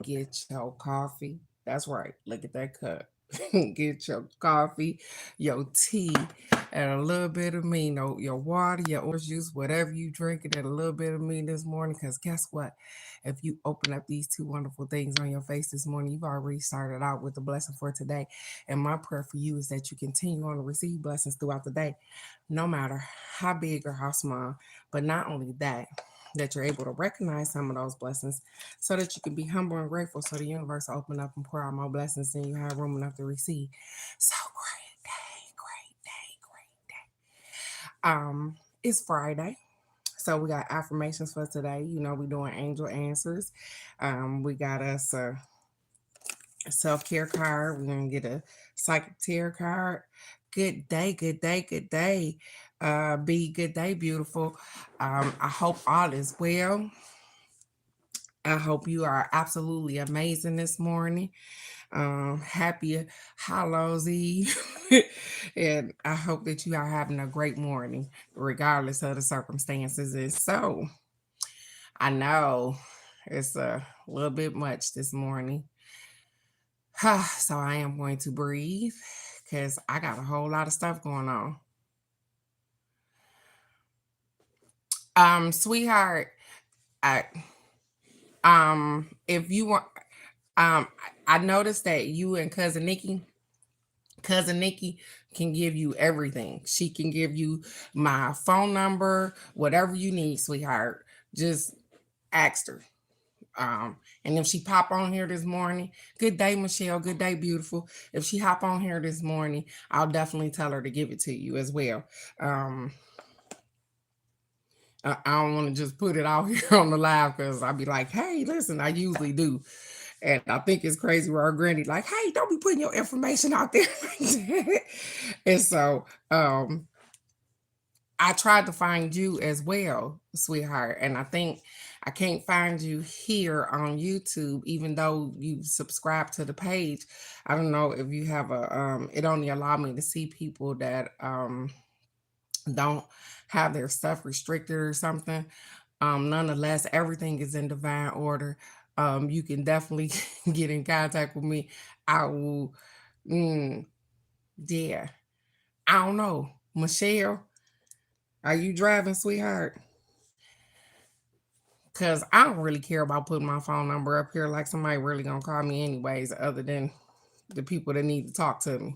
get your coffee. That's right. Look at that cup. Get your coffee, your tea, and a little bit of me. No, your water, your orange juice, whatever you drinking, and a little bit of me this morning. Because guess what? If you open up these two wonderful things on your face this morning, you've already started out with the blessing for today. And my prayer for you is that you continue on to receive blessings throughout the day, no matter how big or how small. But not only that, that you're able to recognize some of those blessings so that you can be humble and grateful so the universe will open up and pour out more blessings than you have room enough to receive. So great day, great day, great day. It's Friday. So we got affirmations for today. You know, we're doing angel answers. We got us a self-care card. We're gonna get a psychic tarot card. Good day, good day, good day. Be good day, beautiful. I hope all is well. I hope you are absolutely amazing this morning. Happy Hallows Eve. And I hope that you are having a great morning, regardless of the circumstances. And so I know it's a little bit much this morning. So I am going to breathe because I got a whole lot of stuff going on. Sweetheart, I if you want I noticed that you and cousin Nikki can give you everything. She can give you my phone number, whatever you need, sweetheart. Just ask her. And if she pop on here this morning, good day, Michelle. Good day, beautiful. If she hop on here this morning, I'll definitely tell her to give it to you as well. Um, I don't want to just put it out here on the live because I'll be like, hey, listen, I usually do. And I think it's crazy where our granny like, hey, don't be putting your information out there like that. And so I tried to find you as well, sweetheart. And I think I can't find you here on YouTube, even though you subscribe to the page. I don't know if you have it only allow me to see people that don't have their stuff restricted or something. Nonetheless, everything is in divine order. You can definitely get in contact with me. I will, mm, yeah. I don't know. Michelle, are you driving, sweetheart? Because I don't really care about putting my phone number up here like somebody really gonna call me anyways, other than the people that need to talk to me.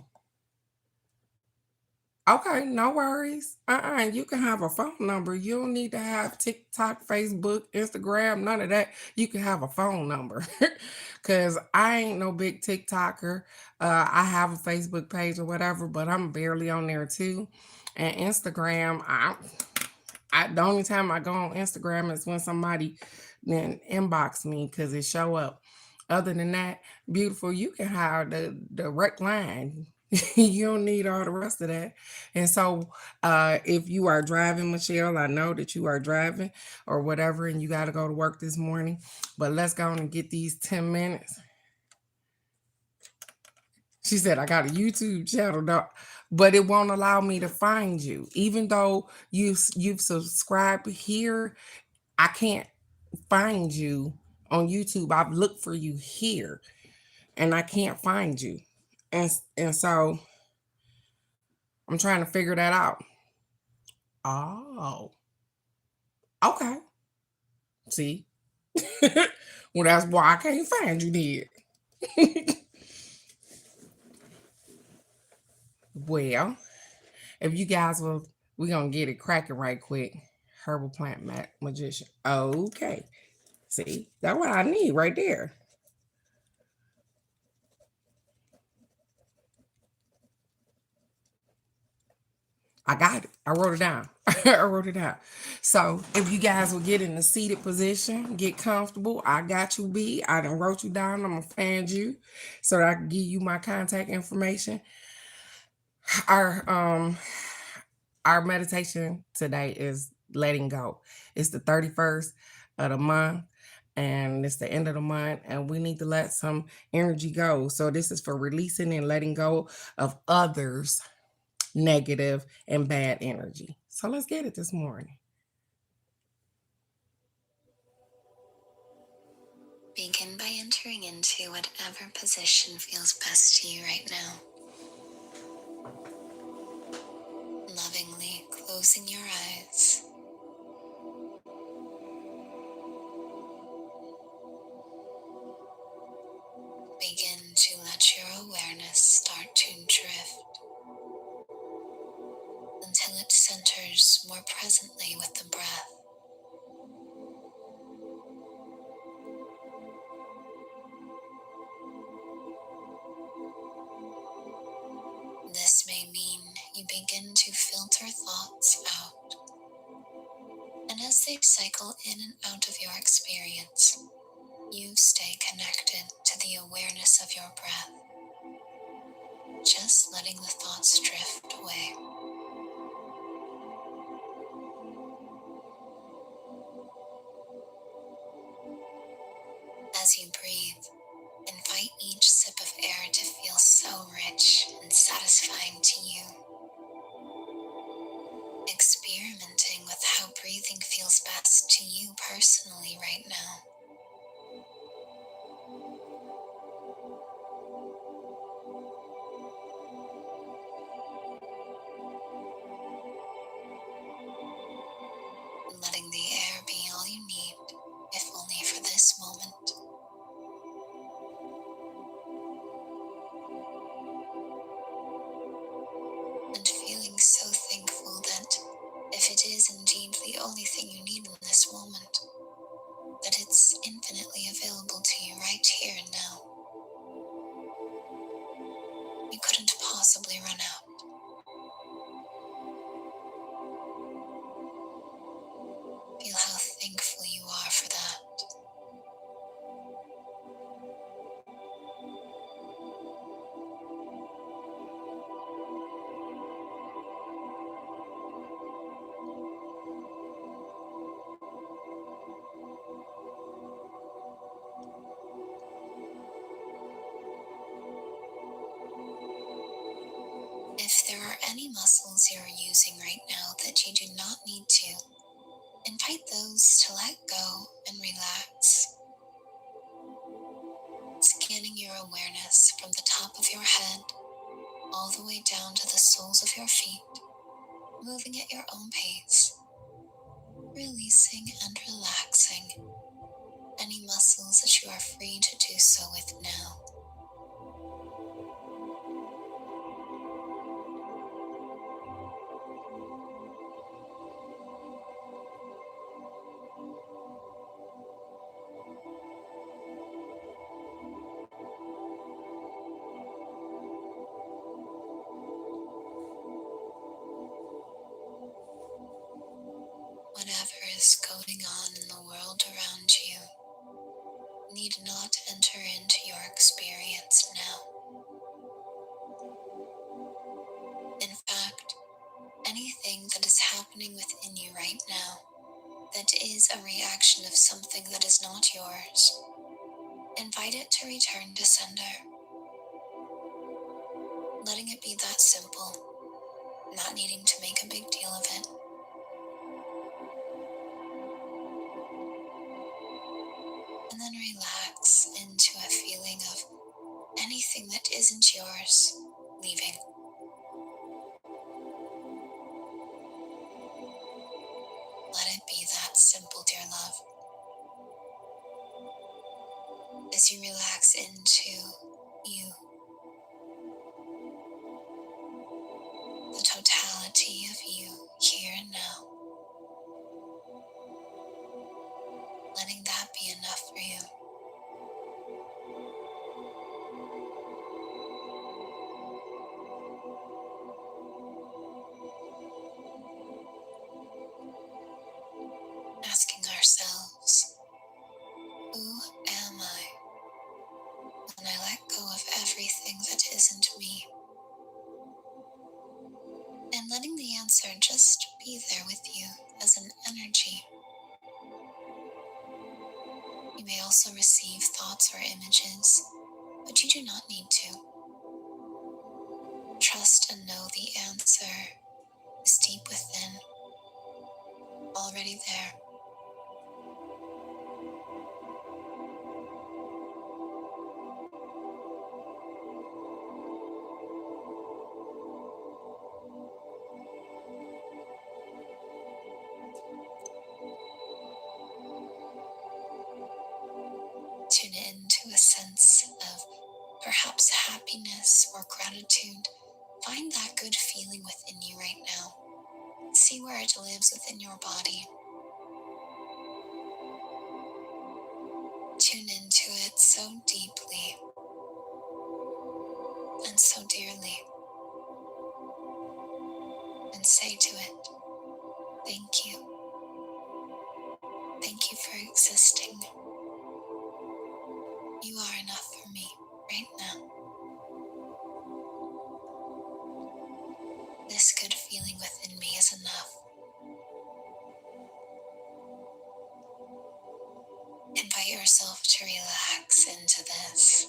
Okay, no worries. You can have a phone number. You don't need to have TikTok, Facebook, Instagram, none of that. You can have a phone number. Cause I ain't no big TikToker. I have a Facebook page or whatever, but I'm barely on there too. And Instagram, the only time I go on Instagram is when somebody then inbox me because it show up. Other than that, beautiful, you can have the direct line. You don't need all the rest of that. And so, if you are driving, Michelle, I know that you are driving or whatever, and you got to go to work this morning. But let's go on and get these 10 minutes. She said, I got a YouTube channel, but it won't allow me to find you. Even though you've subscribed here, I can't find you on YouTube. I've looked for you here and I can't find you. And so I'm trying to figure that out. Oh, okay. See? Well, that's why I can't find you then. Well, if you guys will, we're going to get it cracking right quick. Herbal plant magician. Okay. See, that's what I need right there. I got it. I wrote it down. I wrote it down. So if you guys will get in the seated position, get comfortable. I got you, B. I done wrote you down. I'm gonna find you so that I can give you my contact information. Our our meditation today is letting go. It's the 31st of the month and it's the end of the month and we need to let some energy go. So this is for releasing and letting go of others negative and bad energy. So let's get it this morning. Begin by entering into whatever position feels best to you right now. Lovingly closing your eyes. Begin to let your awareness start to drift until it centers more presently with the breath. This may mean you begin to filter thoughts out, and as they cycle in and out of your experience, you stay connected to the awareness of your breath, just letting the thoughts drift away. As you breathe, invite each sip of air to feel so rich and satisfying to you. Experimenting with how breathing feels best to you personally right now. Letting the air be all you need, if only for this moment. And feeling so thankful that if it is indeed the only thing you need in this moment, that it's infinitely available to you right here and now. You couldn't possibly run out. Feel how thankful you are for that. If there are any muscles you are using right now that you do not need to, invite those to let go and relax. Scanning your awareness from the top of your head all the way down to the soles of your feet, moving at your own pace, releasing and relaxing any muscles that you are free to do so with now. Whatever is going on in the world around you need not enter into your experience now. In fact, anything that is happening within you right now that is a reaction of something that is not yours, invite it to return to sender. Letting it be that simple, not needing to make a big deal of it. And then relax into a feeling of anything that isn't yours leaving. Let it be that simple, dear love. As you relax into you, the totality of you here and now, letting that be enough for you. Asking ourselves, who am I when I let go of everything that isn't me? And letting the answer just be there with you as an energy. You may also receive thoughts or images, but you do not need to. Trust and know the answer is deep within, already there. Tune into a sense of perhaps happiness or gratitude. Find that good feeling within you right now. See where it lives within your body. Tune into it so deeply and so dearly, and say to it, thank you. Thank you for existing. You are enough for me right now. This good feeling within me is enough. Invite yourself to relax into this.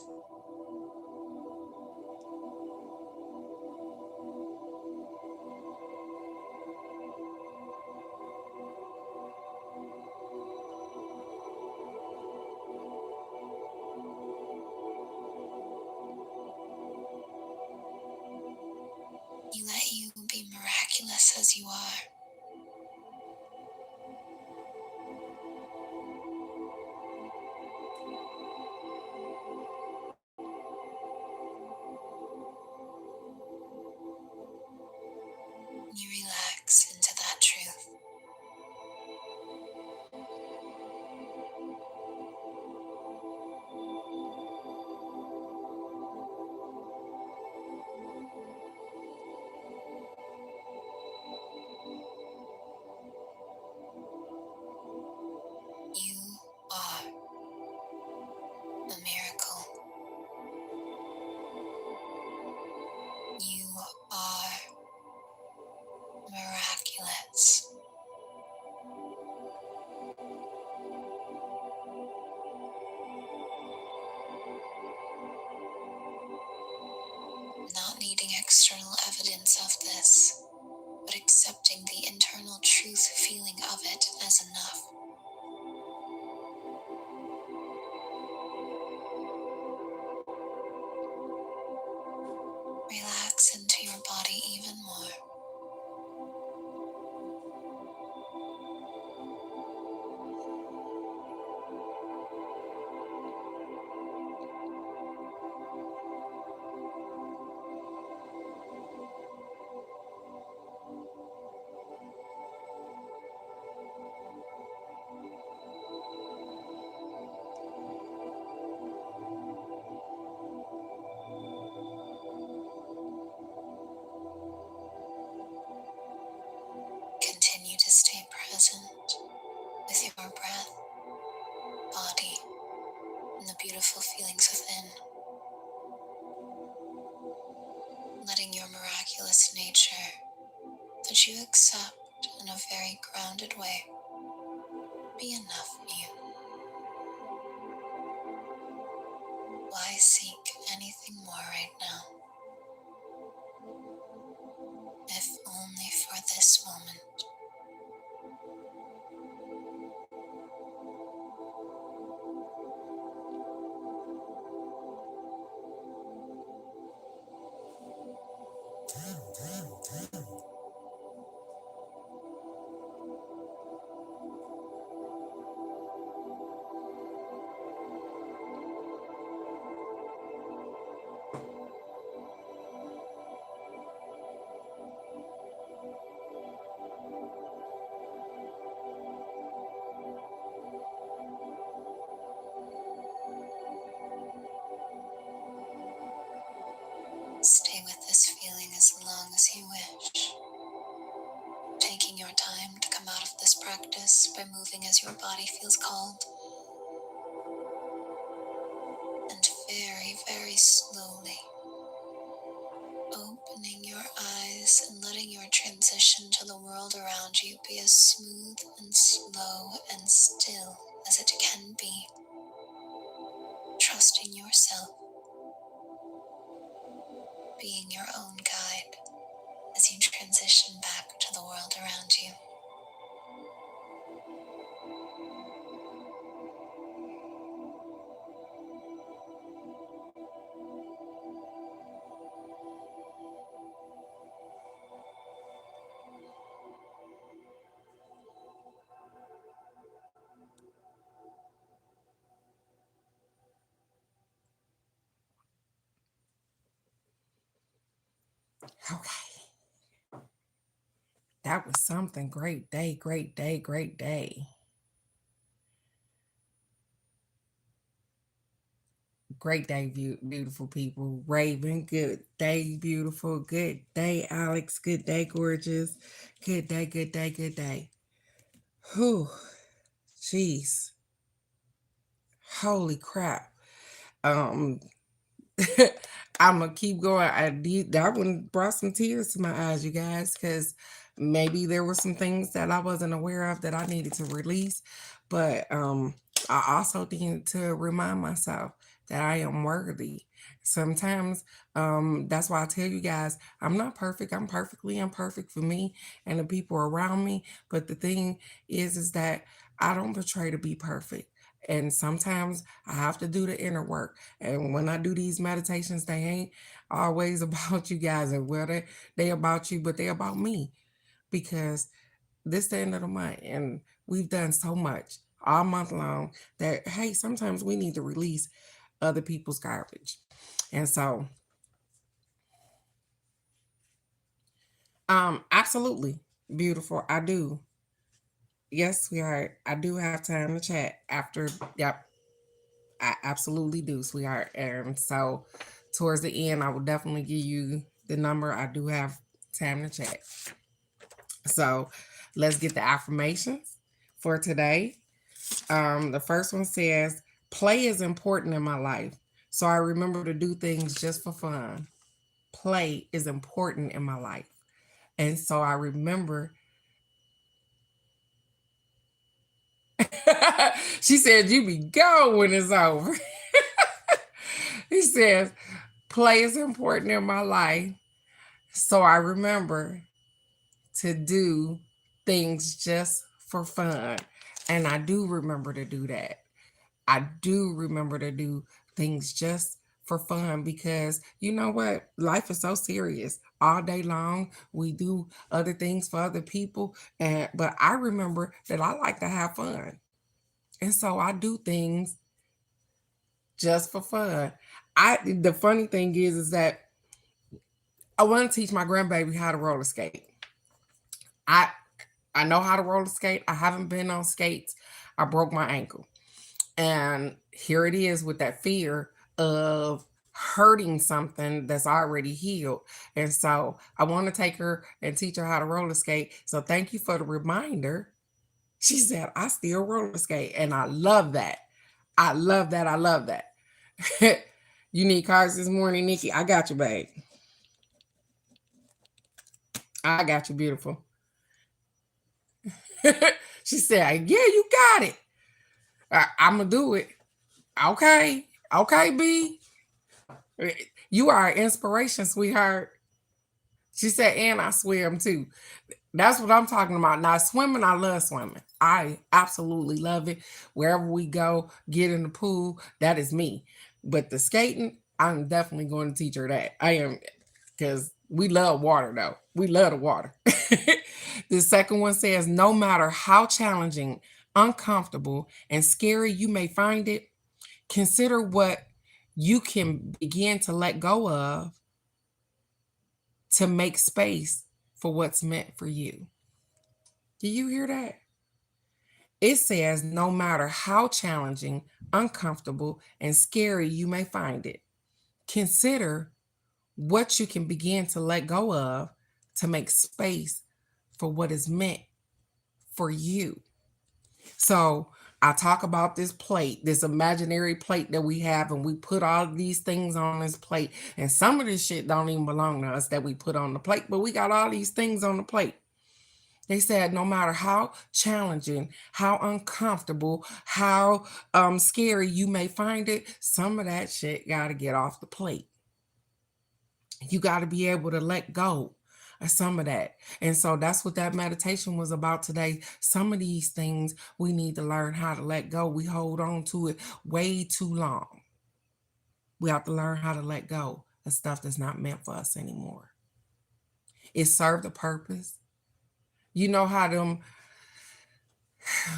You let you be miraculous as you are. You relax into that truth. You are a miracle. You are miraculous. Not needing external evidence of this, but accepting the internal truth feeling of it as enough. Relax into your body even more. Continue to stay present with your breath, body, and the beautiful feelings within. Letting your miraculous nature that you accept in a very grounded way be enough for you. Why seek anything more right now, if only for this moment? Stay with this feeling as long as you wish, taking your time to come out of this practice by moving as your body feels called, and very, very slowly opening your eyes and letting your transition to the world around you be as smooth and slow and still as it can be. Trusting yourself, being your own guide as you transition back to the world around you. Okay. That was something. Great day, great day, great day. Great day, beautiful people. Raven, good day, beautiful. Good day, Alex. Good day, gorgeous. Good day, good day, good day. Whew. Jeez. Holy crap. Um, I'm gonna keep going. That one brought some tears to my eyes, you guys, because maybe there were some things that I wasn't aware of that I needed to release, but I also needed to remind myself that I am worthy. Sometimes that's why I tell you guys I'm not perfect. I'm perfectly imperfect for me and the people around me. But the thing is that I don't portray to be perfect. And sometimes I have to do the inner work. And when I do these meditations, they ain't always about you guys, and well, they about you, but they about me, because this the end of the month, and we've done so much all month long that hey, sometimes we need to release other people's garbage. And so, absolutely beautiful. I do. Yes, sweetheart. I do have time to chat after. Yep, I absolutely do, sweetheart. And so, towards the end, I will definitely give you the number. I do have time to chat. So, let's get the affirmations for today. The first one says, "Play is important in my life, so I remember to do things just for fun. Play is important in my life, and so I remember." She said, "You be gone when it's over." He says, "Play is important in my life, so I remember to do things just for fun." And I do remember to do that. I do remember to do things just for fun, because you know what? Life is so serious. All day long, we do other things for other people. And but I remember that I like to have fun. And so I do things just for fun. The funny thing is that I want to teach my grandbaby how to roller skate. I I know how to roller skate. I haven't been on skates. I broke my ankle. And here it is with that fear of hurting something that's already healed. And so I want to take her and teach her how to roller skate. So thank you for the reminder. She said, "I still roller skate." And I love that. I love that. I love that. You need cards this morning, Nikki? I got you, babe. I got you, beautiful. She said, "Yeah, you got it. I'm going to do it." Okay. Okay, B. You are an inspiration, sweetheart. She said, "And I swim too." That's what I'm talking about. Now, swimming, I love swimming. I absolutely love it. Wherever we go, get in the pool, that is me. But the skating, I'm definitely going to teach her that. I am, because we love water, though. We love the water. The second one says, "No matter how challenging, uncomfortable, and scary you may find it, consider what you can begin to let go of to make space for what's meant for you." Do you hear that? It says, "No matter how challenging, uncomfortable, and scary you may find it, consider what you can begin to let go of to make space for what is meant for you." So I talk about this plate, this imaginary plate that we have, and we put all these things on this plate. And some of this shit don't even belong to us that we put on the plate, but we got all these things on the plate. They said no matter how challenging, how uncomfortable, how scary you may find it, some of that shit got to get off the plate. You got to be able to let go of some of that. And so that's what that meditation was about today. Some of these things we need to learn how to let go. We hold on to it way too long. We have to learn how to let go of stuff that's not meant for us anymore. It served a purpose. You know how them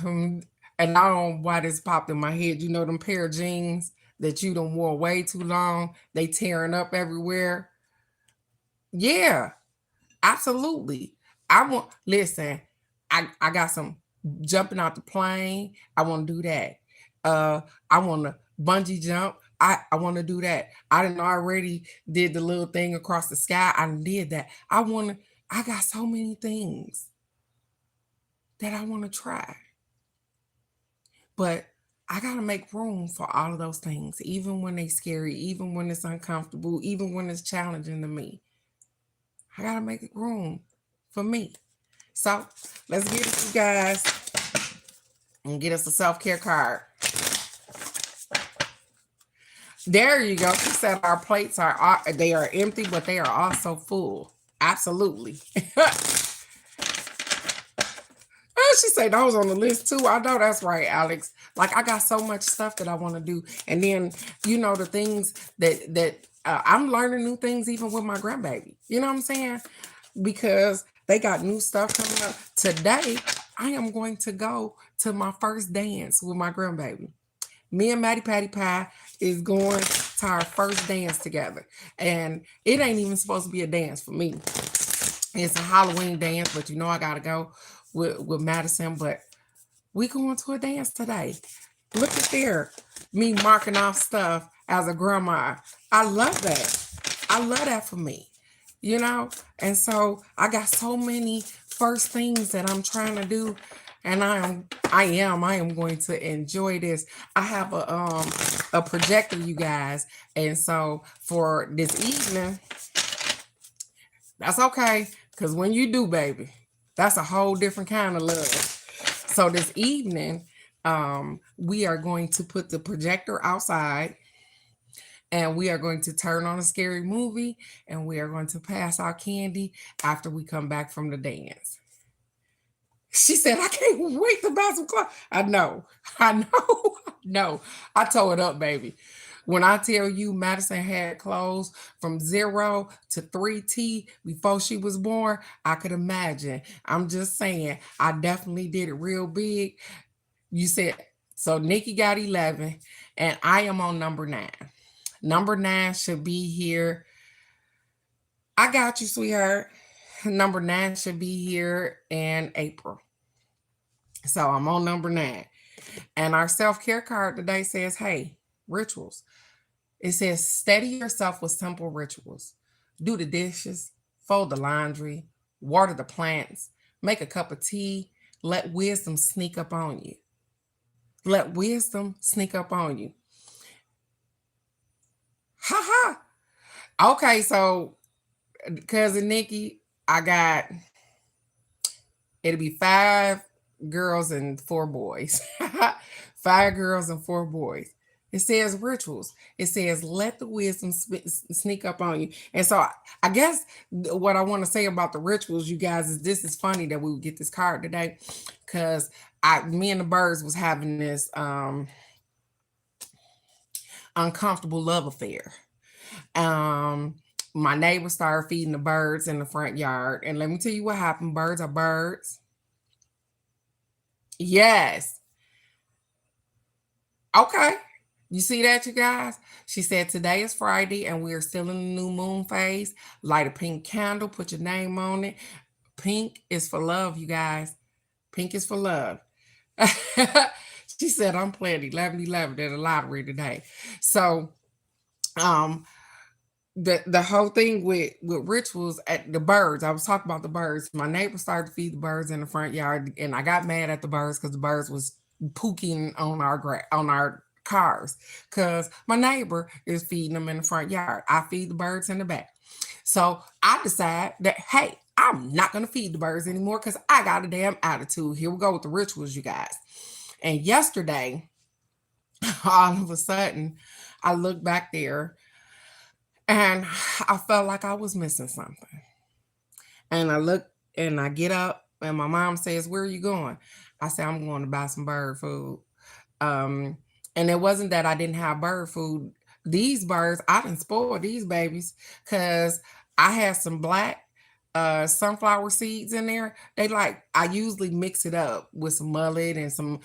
and I don't know why this popped in my head. You know them pair of jeans that you done wore way too long, they tearing up everywhere. Yeah, absolutely. I want listen, I got some jumping out the plane. I want to do that. I want to bungee jump. I want to do that. I didn't already did the little thing across the sky. I did that. I got so many things that I want to try. But I gotta make room for all of those things, even when they scary, even when it's uncomfortable, even when it's challenging to me. I gotta make room for me. So let's get it, you guys, and get us a self-care card. There you go. She said our plates are they are empty, but they are also full. Absolutely. She said those on the list too. I know that's right, Alex. Like I got so much stuff that I want to do, and then the things that I'm learning new things even with my grandbaby. You know what I'm saying? Because they got new stuff coming up today. I am going to go to my first dance with my grandbaby. Me and Maddie Patty Pie is going to our first dance together, and it ain't even supposed to be a dance for me. It's a Halloween dance, but I gotta go with Madison. But we going to a dance today. Look at there, me marking off stuff as a grandma. I love that. I love that for me, And so I got so many first things that I'm trying to do, and I am going to enjoy this. I have a projector, you guys, and so for this evening, that's okay, because when you do, baby, that's a whole different kind of love. So this evening, we are going to put the projector outside, and we are going to turn on a scary movie, and we are going to pass out candy after we come back from the dance. She said, I can't wait to buy some clothes. I know. No. I tore it up, baby. When I tell you Madison had clothes from 0 to 3T before she was born, I could imagine. I'm just saying, I definitely did it real big. You said, so Nikki got 11, and I am on number 9. Number 9 should be here. I got you, sweetheart. Number 9 should be here in April. So I'm on number 9. And our self-care card today says, hey, rituals. It says, steady yourself with simple rituals. Do the dishes, fold the laundry, water the plants, make a cup of tea. Let wisdom sneak up on you. Let wisdom sneak up on you. Ha ha. Okay, so cousin Nikki, it'll be 5 girls and 4 boys. 5 girls and 4 boys. It says rituals. It says let the wisdom sneak up on you. And so I guess what I want to say about the rituals, you guys, is this is funny that we would get this card today, because me and the birds was having this uncomfortable love affair. My neighbor started feeding the birds in the front yard, and let me tell you what happened. Birds are birds. Yes. Okay. You see that, you guys? She said today is Friday and we are still in the new moon phase. Light a pink candle, put your name on it. Pink is for love, you guys. Pink is for love. She said, I'm playing 1111 at the lottery today. So, the whole thing with rituals at the birds, I was talking about the birds. My neighbor started to feed the birds in the front yard, and I got mad at the birds because the birds was pooking on our cars, because my neighbor is feeding them in the front yard. I feed the birds in the back. So I decide that, hey, I'm not going to feed the birds anymore because I got a damn attitude. Here we go with the rituals, you guys. And yesterday, all of a sudden, I looked back there and I felt like I was missing something. And I look and I get up and my mom says, where are you going? I said, I'm going to buy some bird food. And it wasn't that I didn't have bird food. These birds, I didn't spoil these babies because I had some black sunflower seeds in there. I usually mix it up with some mullet and some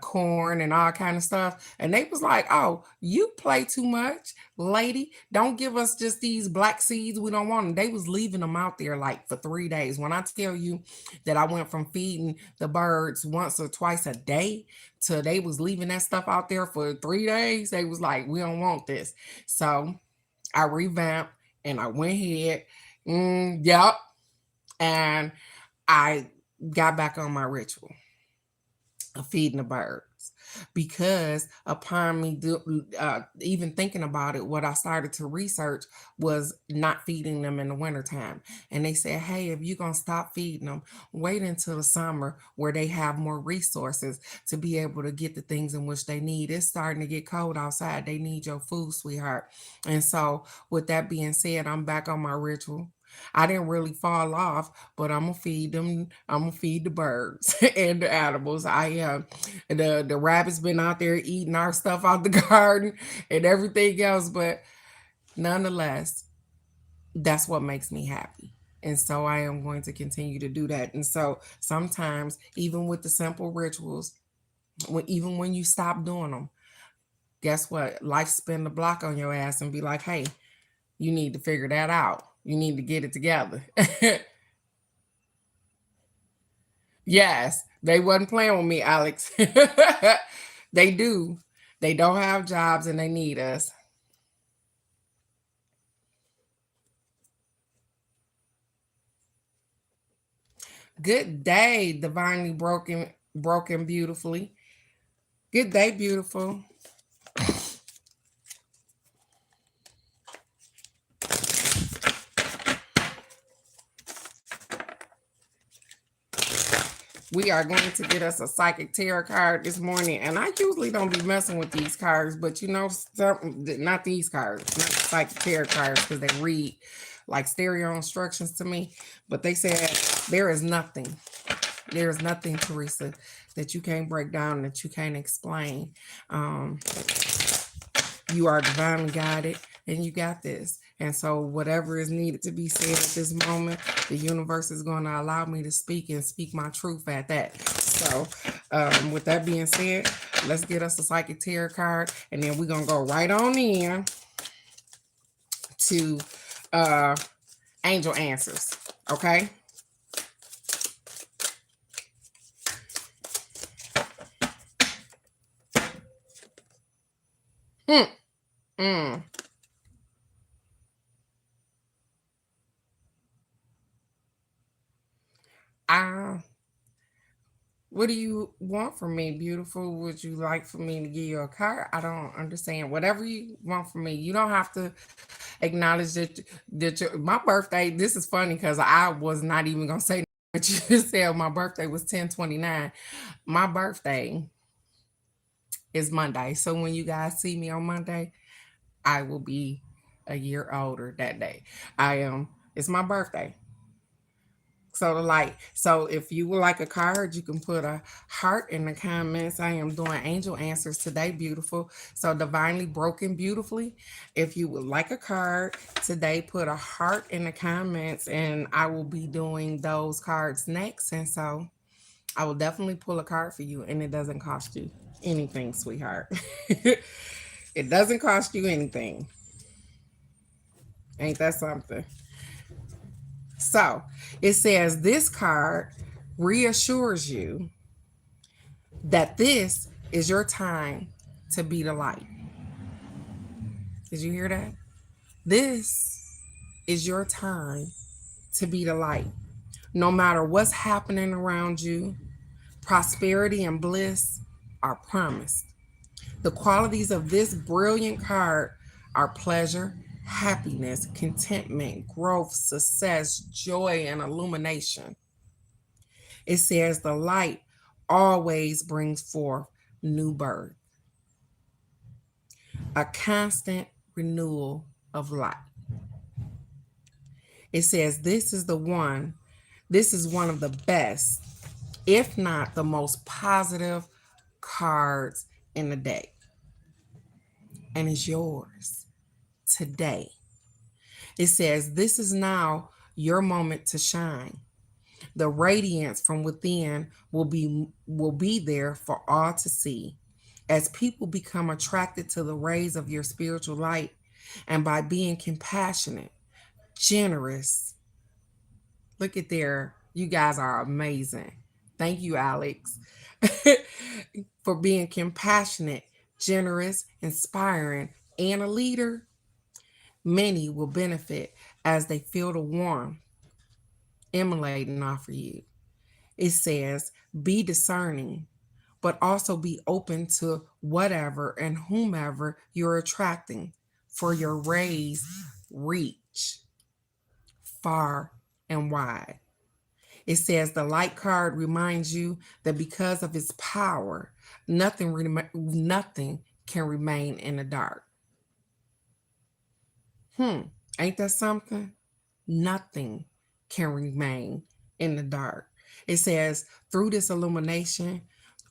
corn and all kind of stuff. And they was like, "Oh, you play too much, lady. Don't give us just these black seeds. We don't want them." They was leaving them out there like for 3 days. When I tell you that I went from feeding the birds once or twice a day to they was leaving that stuff out there for 3 days, they was like, "We don't want this." So I revamped and I went ahead. Yep. And I got back on my ritual of feeding the birds because upon me even thinking about it, what I started to research was not feeding them in the wintertime. And they said, hey, if you're going to stop feeding them, wait until the summer where they have more resources to be able to get the things in which they need. It's starting to get cold outside. They need your food, sweetheart. And so with that being said, I'm back on my ritual. I didn't really fall off, but I'm gonna feed them. I'm gonna feed the birds and the animals. I am. The rabbits been out there eating our stuff out the garden and everything else, but nonetheless, that's what makes me happy. And so I am going to continue to do that. And so sometimes, even with the simple rituals, even when you stop doing them, guess what? Life spin the block on your ass and be like, hey, you need to figure that out. You need to get it together. Yes, they wasn't playing with me, Alex. They do. They don't have jobs and they need us. Good day, divinely broken beautifully. Good day, beautiful. We are going to get us a psychic tarot card this morning. And I usually don't be messing with these cards, but you know, not these cards, not the psychic tarot cards, because they read like stereo instructions to me. But they said there is nothing, Teresa, that you can't break down, that you can't explain. You are divinely guided and you got this. And so whatever is needed to be said at this moment, the universe is going to allow me to speak and speak my truth at that. So with that being said, let's get us a psychic tarot card and then we're going to go right on in to angel answers. Okay. What do you want from me, beautiful? Would you like for me to give you a card? I don't understand. Whatever you want from me, you don't have to acknowledge that my birthday. This is funny because I was not even gonna say what you just said. My birthday was 10/29. My birthday is Monday, so when you guys see me on Monday, I will be a year older that day. I am. It's my birthday. So if you would like a card, you can put a heart in the comments. I am doing angel answers today, beautiful. So divinely broken beautifully. If you would like a card today, put a heart in the comments and I will be doing those cards next. And so I will definitely pull a card for you and it doesn't cost you anything, sweetheart. It doesn't cost you anything. Ain't that something? So it says this card reassures you that this is your time to be the light. Did you hear that? This is your time to be the light. No matter what's happening around you, prosperity and bliss are promised. The qualities of this brilliant card are pleasure, happiness, contentment, growth, success, joy, and illumination. It says the light always brings forth new birth, a constant renewal of light. It says this is one of the best, if not the most positive cards in the deck. And it's yours today. It says this is now your moment to shine. The radiance from within will be there for all to see. As people become attracted to the rays of your spiritual light, and by being compassionate, generous. Look at there. You guys are amazing. Thank you, Alex, for being compassionate, generous, inspiring, and a leader. Many will benefit as they feel the warmth emanating off of you. It says, be discerning, but also be open to whatever and whomever you're attracting, for your rays reach far and wide. It says the light card reminds you that because of its power, nothing can remain in the dark. Ain't that something? Nothing can remain in the dark. It says through this illumination,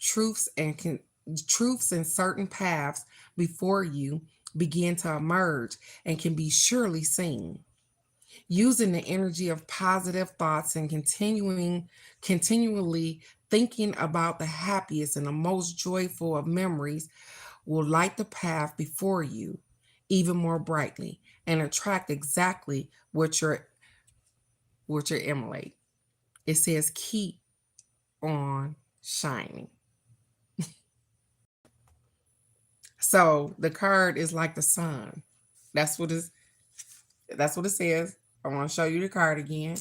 truths and truths and certain paths before you begin to emerge and can be surely seen. Using the energy of positive thoughts and continually thinking about the happiest and the most joyful of memories will light the path before you even more brightly and attract exactly what you're emulate. It says keep on shining. So the card is like the sun. That's what it says. I want to show you the card again.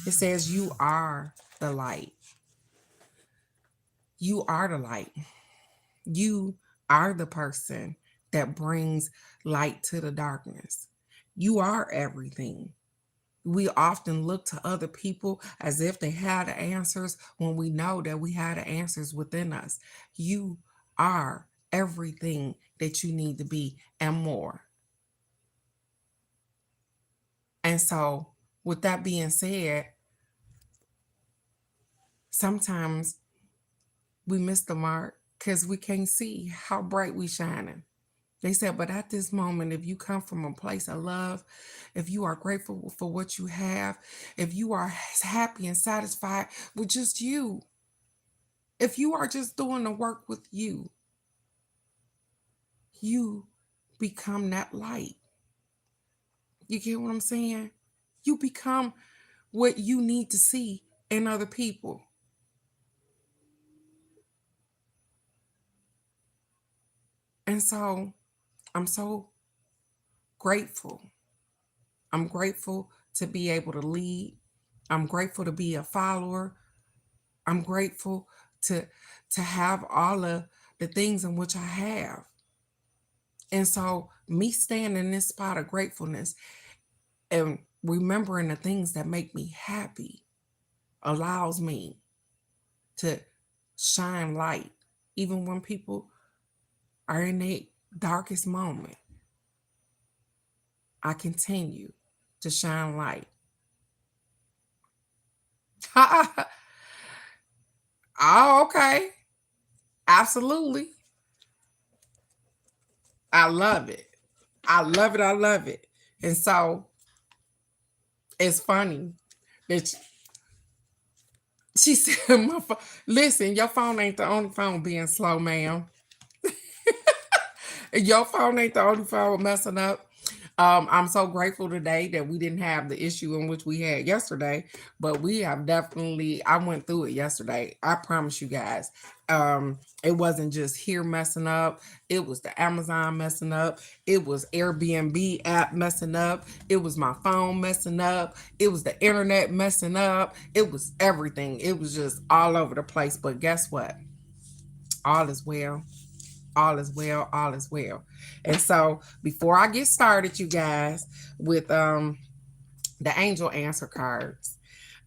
It says you are the light. You are the light. You are the person that brings light to the darkness. You are everything. We often look to other people as if they had the answers when we know that we had the answers within us. You are everything that you need to be and more. And so, with that being said, sometimes we miss the mark because we can't see how bright we shining. They said, but at this moment, if you come from a place of love, if you are grateful for what you have, if you are happy and satisfied with just you, if you are just doing the work with you, you become that light. You get what I'm saying? You become what you need to see in other people. And so I'm so grateful. I'm grateful to be able to lead. I'm grateful to be a follower. I'm grateful to have all of the things in which I have. And so me staying in this spot of gratefulness and remembering the things that make me happy allows me to shine light even when people are in their darkest moment. I continue to shine light. Oh, okay. Absolutely. I love it. I love it. I love it. And so it's funny that she said, my phone, listen, your phone ain't the only phone being slow, ma'am. Your phone ain't the only phone messing up. I'm so grateful today that we didn't have the issue in which we had yesterday, but we have definitely, I went through it yesterday. I promise you guys. It wasn't just here messing up, it was the Amazon messing up, it was Airbnb app messing up, it was my phone messing up, it was the internet messing up, it was everything. It was just all over the place. But guess what? All is well. All is well. All is well. And so before I get started, you guys, with the angel answer cards,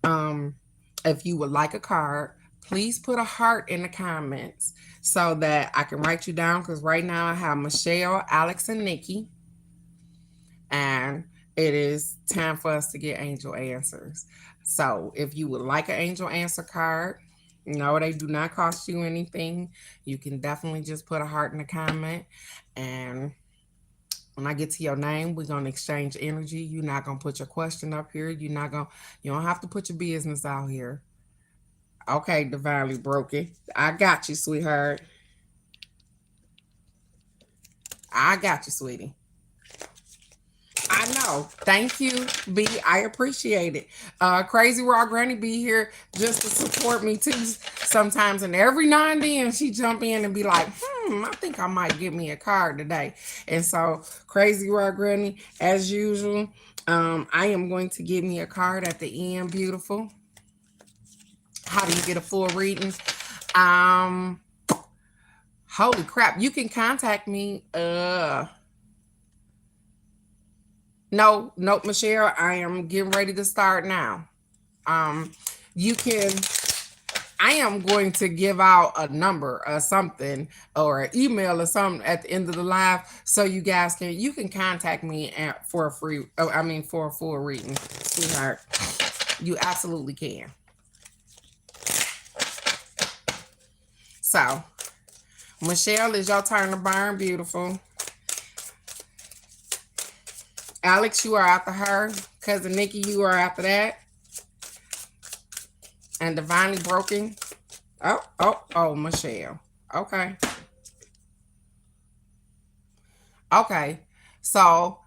if you would like a card, please put a heart in the comments so that I can write you down, because right now I have Michelle, Alex, and Nikki, and it is time for us to get angel answers. So if you would like an angel answer card, no, they do not cost you anything. You can definitely just put a heart in the comment, and When I get to your name, we're gonna exchange energy. You're not gonna put your question up here. You don't have to put your business out here. Okay, divinely broken. I got you, sweetheart. I got you, sweetie. I know. Thank you, B. I appreciate it. Crazy Raw Granny be here just to support me too sometimes. And every now and then she jump in and be like, I think I might get me a card today. And so Crazy Raw Granny, as usual, I am going to give me a card at the end, beautiful. How do you get a full reading? Um, Holy crap. You can contact me. No, nope, Michelle. I am getting ready to start now. Um, you can. I am going to give out a number or something or an email or something at the end of the live, so you guys can contact me for a free. For a full reading, sweetheart. You absolutely can. So, Michelle, it's your turn to burn, beautiful. Alex, you are after her. Cousin Nikki, you are after that. And Divinely Broken. Oh, Michelle. Okay. Okay. So,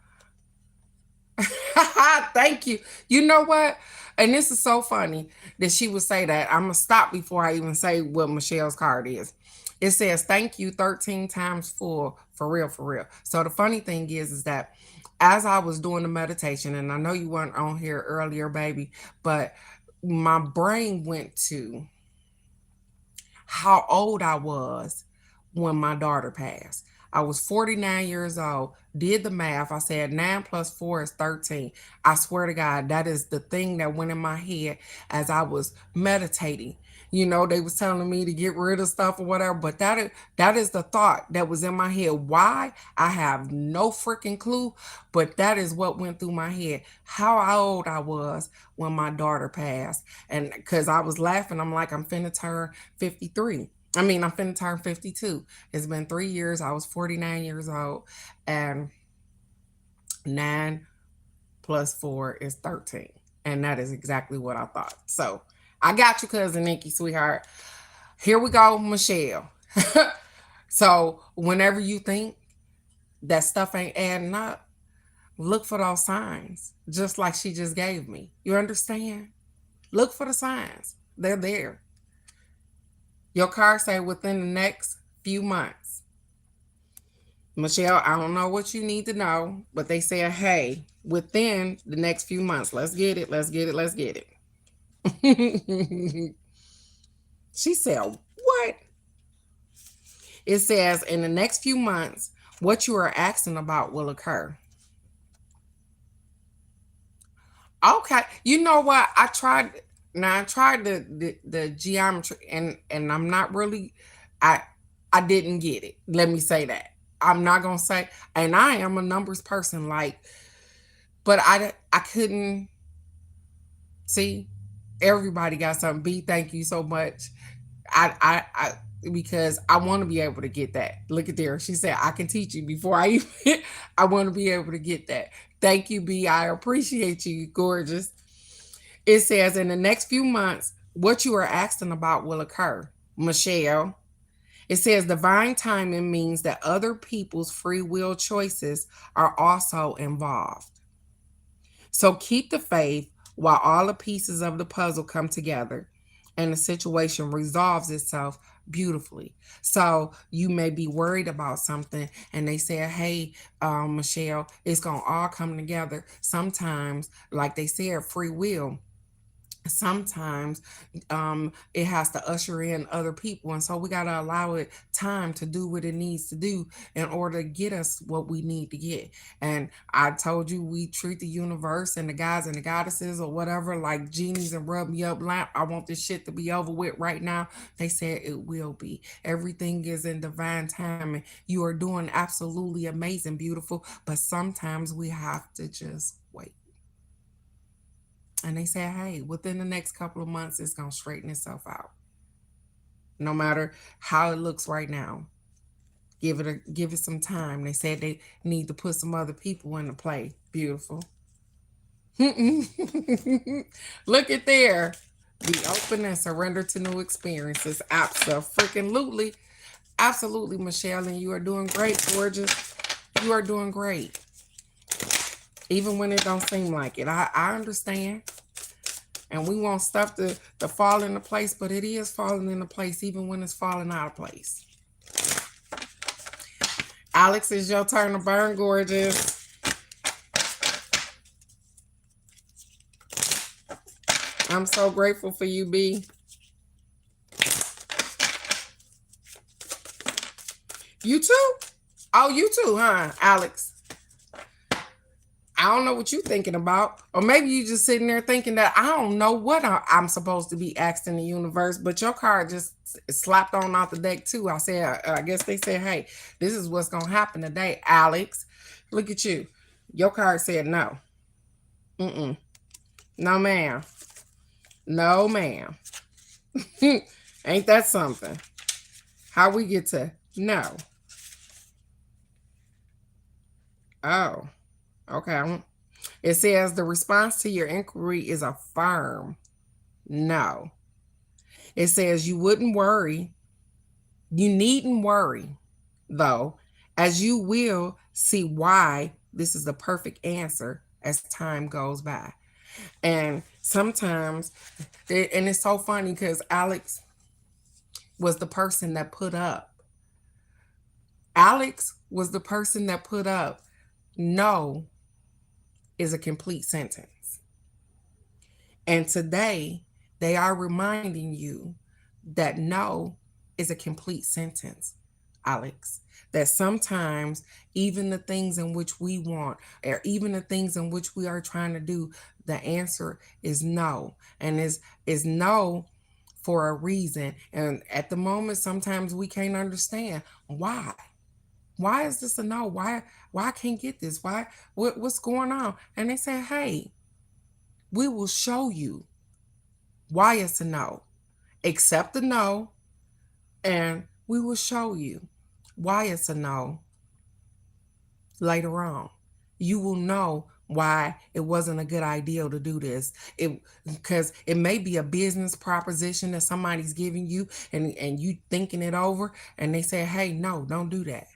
thank you. You know what? And this is so funny that she would say that. I'm going to stop before I even say what Michelle's card is. It says, thank you 13 times full. For real, for real. So the funny thing is that as I was doing the meditation, and I know you weren't on here earlier, baby, but my brain went to how old I was when my daughter passed. I was 49 years old, did the math. I said 9 plus 4 is 13. I swear to God, that is the thing that went in my head as I was meditating. You know, they was telling me to get rid of stuff or whatever, but that is the thought that was in my head. Why? I have no freaking clue, but that is what went through my head. How old I was when my daughter passed. And because I was laughing, I'm like, I'm finna turn 53. I'm finna turn 52. It's been 3 years. I was 49 years old. And 9 plus 4 is 13. And that is exactly what I thought. So I got you, cousin Nikki, sweetheart. Here we go, Michelle. So whenever you think that stuff ain't adding up, look for those signs, just like she just gave me. You understand? Look for the signs. They're there. Your card say within the next few months. Michelle, I don't know what you need to know, but they said, hey, within the next few months. Let's get it. Let's get it. Let's get it. She said, what? It says, in the next few months, what you are asking about will occur. Okay. You know what? I tried the geometry, and I'm not really I I didn't get it. Let me say that. I'm not gonna say, and I am a numbers person, like, but I couldn't see. Everybody got something. B, thank you so much. I because I want to be able to get that. Look at there. She said I can teach you before I even I want to be able to get that. Thank you, B. I appreciate you, gorgeous. It says in the next few months, what you are asking about will occur. Michelle. It says divine timing means that other people's free will choices are also involved. So keep the faith while all the pieces of the puzzle come together and the situation resolves itself beautifully. So you may be worried about something and they say, hey, Michelle, it's going to all come together. Sometimes, like they said, free will, sometimes it has to usher in other people, and so we got to allow it time to do what it needs to do in order to get us what we need to get. And I told you, we treat the universe and the guys and the goddesses or whatever like genies and rub me up lamp. I want this shit to be over with right now. They said it will be. Everything is in divine timing. You are doing absolutely amazing, beautiful, but sometimes we have to just wait. And they said, hey, within the next couple of months, it's going to straighten itself out. No matter how it looks right now. Give it some time. They said they need to put some other people in the play. Beautiful. Look at there. Be open and surrender to new experiences. Absolutely. Absolutely, Michelle. And you are doing great, gorgeous. You are doing great. Even when it don't seem like it. I understand. And we want stuff to fall into place, but it is falling into place even when it's falling out of place. Alex, it's your turn to burn, gorgeous. I'm so grateful for you, B. You too? Oh, you too, huh, Alex? I don't know what you're thinking about. Or maybe you just sitting there thinking that I don't know what I'm supposed to be asked in the universe, but your card just slapped on off the deck too. I guess they said, hey, this is what's going to happen today, Alex. Look at you. Your card said no. No, ma'am. No, ma'am. Ain't that something? How we get to no? Oh. Okay. It says the response to your inquiry is a firm no. It says you wouldn't worry. You needn't worry, though, as you will see why this is the perfect answer as time goes by. And sometimes, and it's so funny because Alex was the person that put up. Alex was the person that put up no is a complete sentence. And today, they are reminding you that no is a complete sentence, Alex. That sometimes even the things in which we want, or even the things in which we are trying to do, the answer is no. And is no for a reason. And at the moment, sometimes we can't understand why. Why is this a no? Why I can't get this? What's going on? And they say, hey, we will show you why it's a no. Accept the no, and we will show you why it's a no later on. You will know why it wasn't a good idea to do this. Because it may be a business proposition that somebody's giving you, and you thinking it over, and they say, hey, no, don't do that.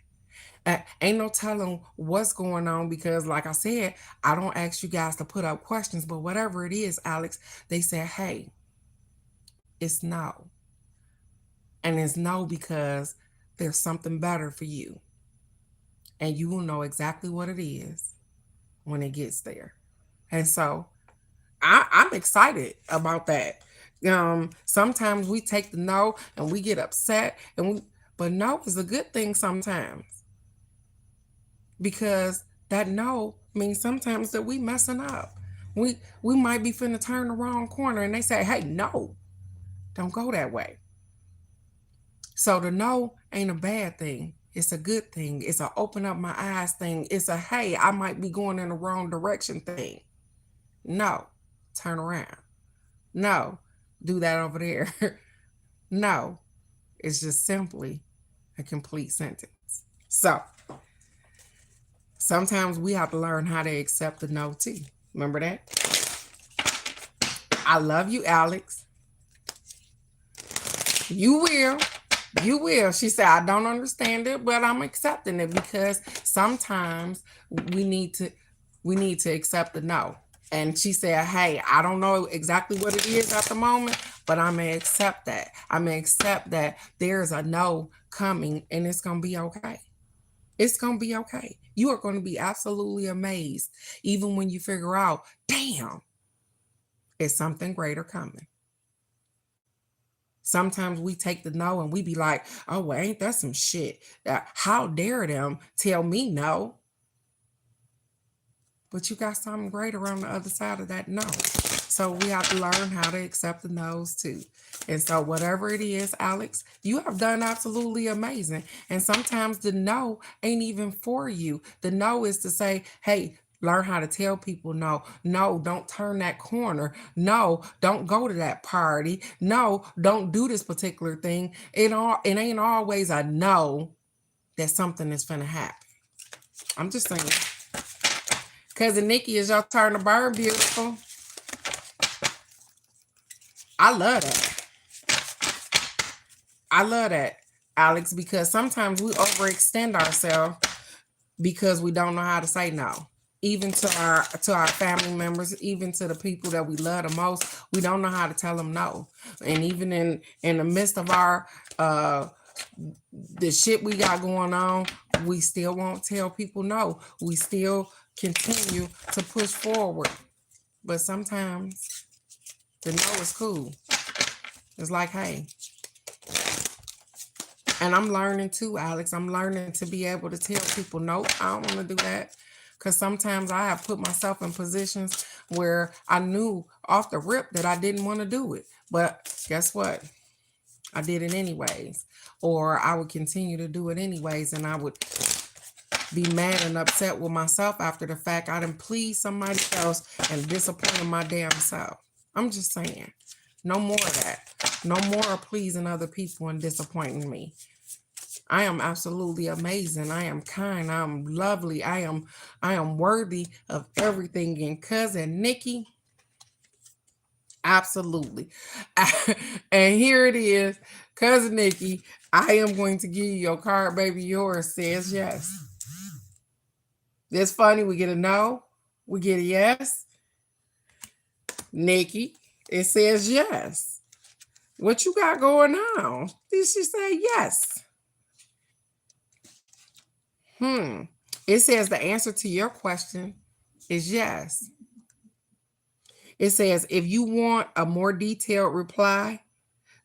Ain't no telling what's going on because, like I said, I don't ask you guys to put up questions, but whatever it is, Alex, they say, hey, it's no. And it's no because there's something better for you. And you will know exactly what it is when it gets there. And so I'm excited about that. Sometimes we take the no and we get upset, but no is a good thing sometimes. Because that no means sometimes that we messing up. We might be finna turn the wrong corner and they say, hey, no, don't go that way. So the no ain't a bad thing. It's a good thing. It's a open up my eyes thing. It's a, hey, I might be going in the wrong direction thing. No, turn around. No, do that over there. No, it's just simply a complete sentence. So sometimes we have to learn how to accept the no too. Remember that? I love you, Alex. You will. You will. She said, I don't understand it, but I'm accepting it because sometimes we need to accept the no. And she said, hey, I don't know exactly what it is at the moment, but I'm going to accept that. I'm going to accept that there's a no coming and it's going to be okay. It's going to be okay. You are going to be absolutely amazed, even when you figure out, damn, it's something greater coming. Sometimes we take the no and we be like, oh, well, ain't that some shit? How dare them tell me no? But you got something greater on the other side of that no. So we have to learn how to accept the no's too. And so whatever it is, Alex, you have done absolutely amazing. And sometimes the no ain't even for you. The no is to say, hey, learn how to tell people no. No, don't turn that corner. No, don't go to that party. No, don't do this particular thing. It ain't always a no. that something is finna happen. I'm just saying. Cousin Nikki, is your turn to burn, beautiful. I love that. I love that, Alex, because sometimes we overextend ourselves because we don't know how to say no. Even to our family members, even to the people that we love the most, we don't know how to tell them no. And even in the midst of our the shit we got going on, we still won't tell people no. We still continue to push forward. But sometimes the no is cool. It's like, hey. And I'm learning too, Alex. I'm learning to be able to tell people, no, I don't want to do that. Because sometimes I have put myself in positions where I knew off the rip that I didn't want to do it. But guess what? I did it anyways. Or I would continue to do it anyways. And I would be mad and upset with myself after the fact I didn't please somebody else and disappointed my damn self. I'm just saying. No more of that. No more of pleasing other people and disappointing me. I am absolutely amazing. I am kind. I am lovely. I am worthy of everything. And Cousin Nikki, absolutely. And here it is. Cousin Nikki, I am going to give you your card, baby. Yours says yes. It's funny. We get a no. We get a yes. Nikki, it says yes. What you got going on? Did she say yes? It says the answer to your question is yes. It says if you want a more detailed reply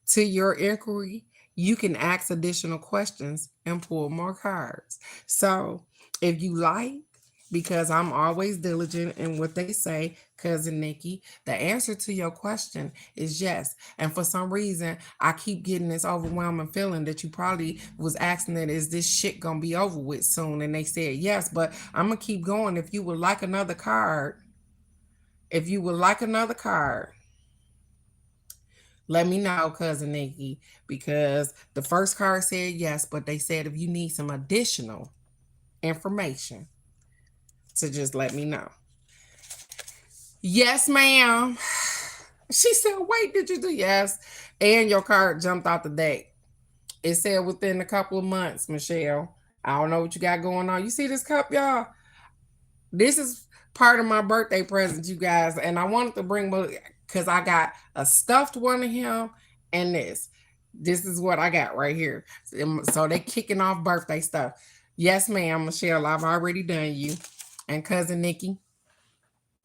to your inquiry, you can ask additional questions and pull more cards. So if you like, because I'm always diligent in what they say, Cousin Nikki, the answer to your question is yes. And for some reason, I keep getting this overwhelming feeling that you probably was asking that, is this shit gonna be over with soon? And they said yes, but I'm gonna keep going. If you would like another card, let me know, Cousin Nikki, because the first card said yes, but they said if you need some additional information, to just let me know. Yes, ma'am. She said, wait, did you do yes? And your card jumped out the deck. It said within a couple of months, Michelle. I don't know what you got going on. You see this cup, y'all? This is part of my birthday present, you guys. And I wanted to bring, because I got a stuffed one of him and this. This is what I got right here. So they kicking off birthday stuff. Yes, ma'am, Michelle, I've already done you. And Cousin Nikki,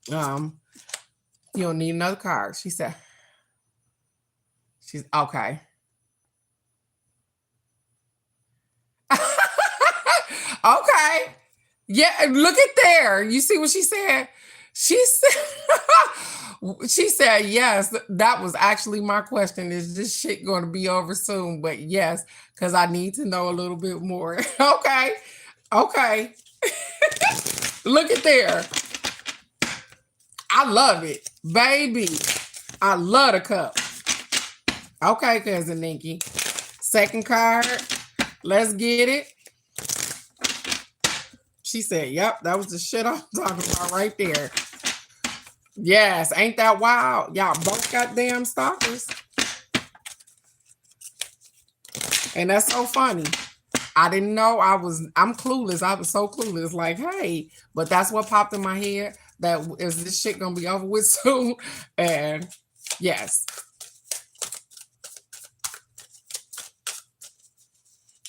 you don't need another card. She said, she's okay. Okay. Yeah, look at there. You see what she said? She said yes. That was actually my question. Is this shit going to be over soon? But yes, because I need to know a little bit more. Okay. Look at there. I love it, baby. I love the cup. Okay, Cousin Nikki. Second card. Let's get it. She said, yep, that was the shit I'm talking about right there. Yes, ain't that wild? Y'all both got damn stalkers. And that's so funny. I didn't know I'm clueless. I was so clueless. Like, hey, but that's what popped in my head. That is this shit gonna be over with soon? And yes.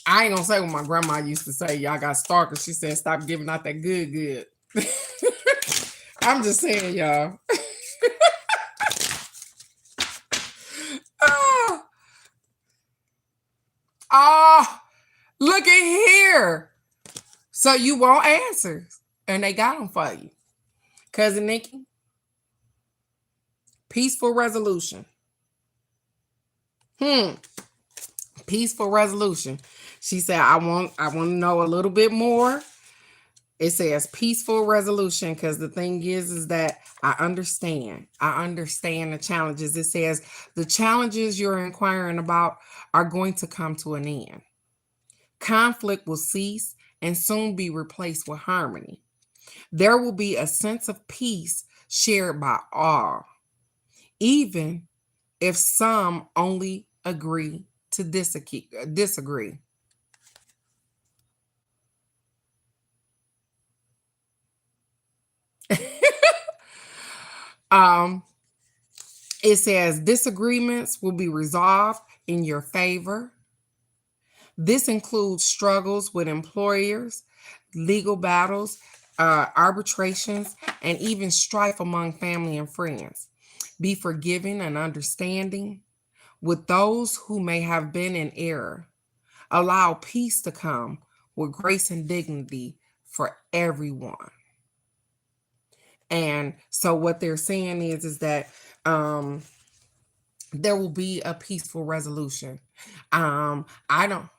I ain't gonna say what my grandma used to say. Y'all got stalkers. She said, stop giving out that good. I'm just saying, y'all. Look at here. So you want answers. And they got them for you. Cousin Nikki. Peaceful resolution. Peaceful resolution. She said, I want to know a little bit more. It says peaceful resolution because the thing is that I understand the challenges. It says the challenges you're inquiring about are going to come to an end. Conflict will cease and soon be replaced with harmony. There will be a sense of peace shared by all, even if some only agree to disagree. um, it says disagreements will be resolved in your favor. This includes struggles with employers, legal battles, arbitrations, and even strife among family and friends. Be forgiving and understanding with those who may have been in error. Allow peace to come with grace and dignity for everyone. And so what they're saying is that there will be a peaceful resolution. I don't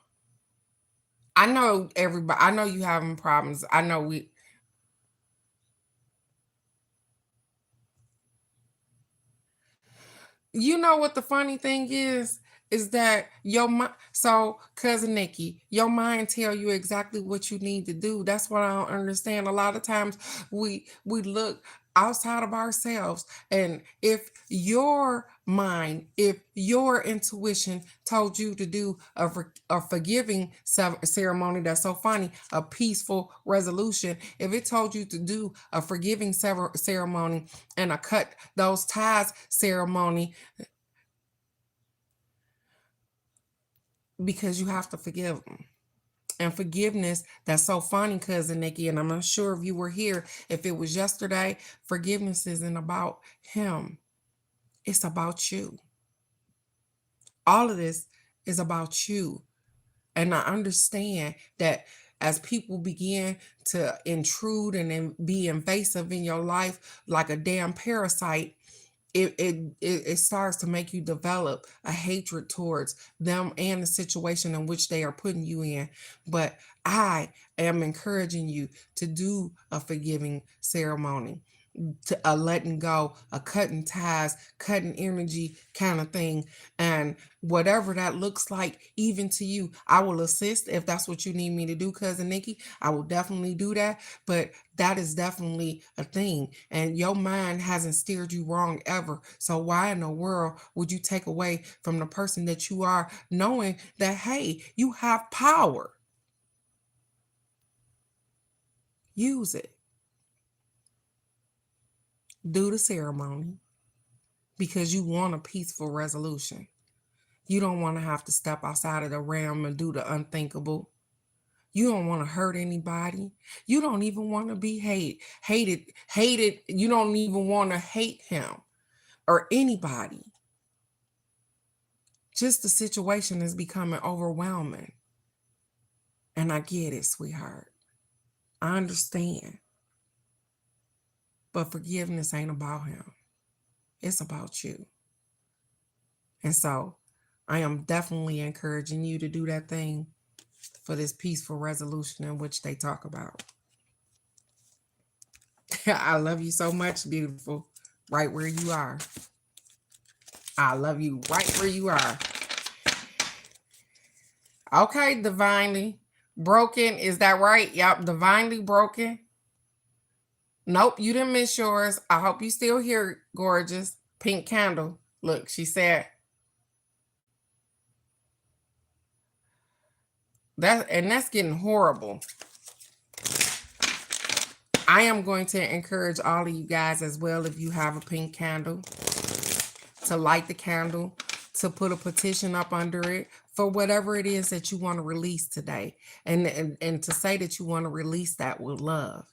I know everybody, I know you having problems. I know we You know what the funny thing is that your mind. So, cousin Nikki, your mind tell you exactly what you need to do. That's what I don't understand. A lot of times we look outside of ourselves, and if your mind, if your intuition told you to do a forgiving ceremony, that's so funny, a peaceful resolution. If it told you to do a forgiving ceremony and a cut those ties ceremony, because you have to forgive them. And forgiveness, that's so funny, cousin Nikki, and I'm not sure if you were here, if it was yesterday, forgiveness isn't about him. It's about you. All of this is about you. And I understand that as people begin to intrude and be invasive in your life like a damn parasite, it starts to make you develop a hatred towards them and the situation in which they are putting you in. But I am encouraging you to do a forgiving ceremony, to a letting go, a cutting ties, cutting energy kind of thing. And whatever that looks like, even to you, I will assist if that's what you need me to do, cousin Nikki. I will definitely do that. But that is definitely a thing. And your mind hasn't steered you wrong ever. So why in the world would you take away from the person that you are, knowing that, hey, you have power? Use it. Do the ceremony because you want a peaceful resolution. You don't want to have to step outside of the realm and do the unthinkable. You don't want to hurt anybody. You don't even want to be hated. You don't even want to hate him or anybody. Just the situation is becoming overwhelming. And I get it, sweetheart. I understand. But forgiveness ain't about him. It's about you. And so I am definitely encouraging you to do that thing for this peaceful resolution in which they talk about. I love you so much, beautiful, right where you are. I love you right where you are. Okay, divinely broken. Is that right? Yep, divinely broken. Nope, you didn't miss yours. I hope you still here, gorgeous. Pink candle. Look, she said that, and that's getting horrible. I am going to encourage all of you guys as well, if you have a pink candle, to light the candle, to put a petition up under it for whatever it is that you want to release today, and to say that you want to release that with love.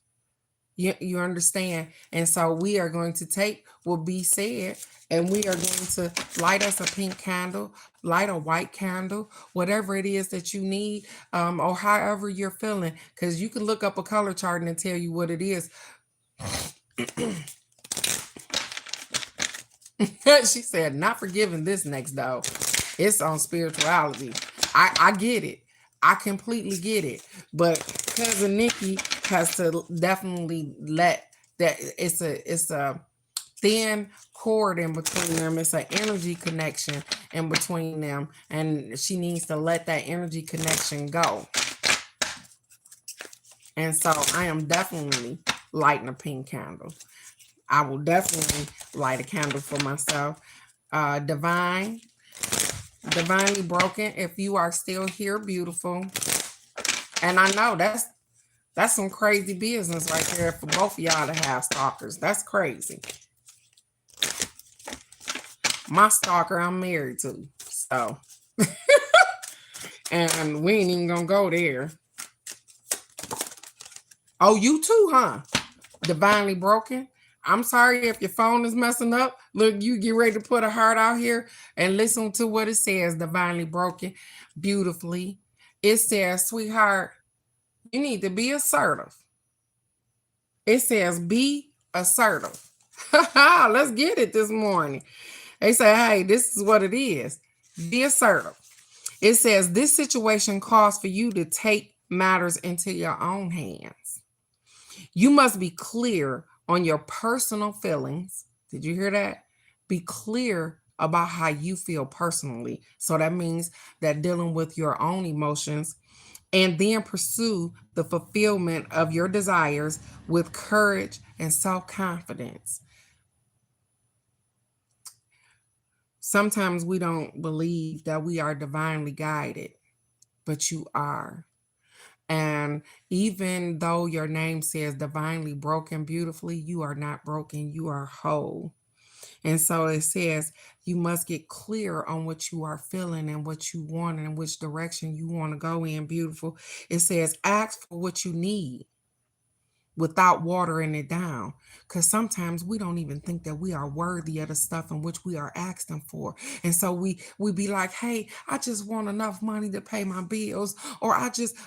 You understand? And so we are going to take what be said, and we are going to light us a pink candle, light a white candle, whatever it is that you need, or however you're feeling, because you can look up a color chart and tell you what it is. She said, not forgiving this next, though. It's on spirituality. I get it. I completely get it. But cousin Nikki has to definitely let that, it's a thin cord in between them. It's an energy connection in between them. And she needs to let that energy connection go. And so I am definitely lighting a pink candle. I will definitely light a candle for myself. Divinely broken. If you are still here, beautiful. And I know that's some crazy business right there for both of y'all to have stalkers. That's crazy. My stalker I'm married to. So and we ain't even gonna go there. Oh, you too, huh? Divinely broken. I'm sorry if your phone is messing up. Look, you get ready to put a heart out here and listen to what it says, divinely broken, beautifully. It says, sweetheart, you need to be assertive. It says, be assertive. Let's get it this morning. They say, hey, this is what it is. Be assertive. It says, this situation calls for you to take matters into your own hands. You must be clear on your personal feelings. Did you hear that? Be clear about how you feel personally. So that means that dealing with your own emotions, and then pursue the fulfillment of your desires with courage and self-confidence. Sometimes we don't believe that we are divinely guided, but you are. And even though your name says divinely broken beautifully, you are not broken, you are whole. And so it says you must get clear on what you are feeling and what you want and which direction you want to go in, beautiful. It says ask for what you need without watering it down, because sometimes we don't even think that we are worthy of the stuff in which we are asking for. And so we be like, hey, I just want enough money to pay my bills, or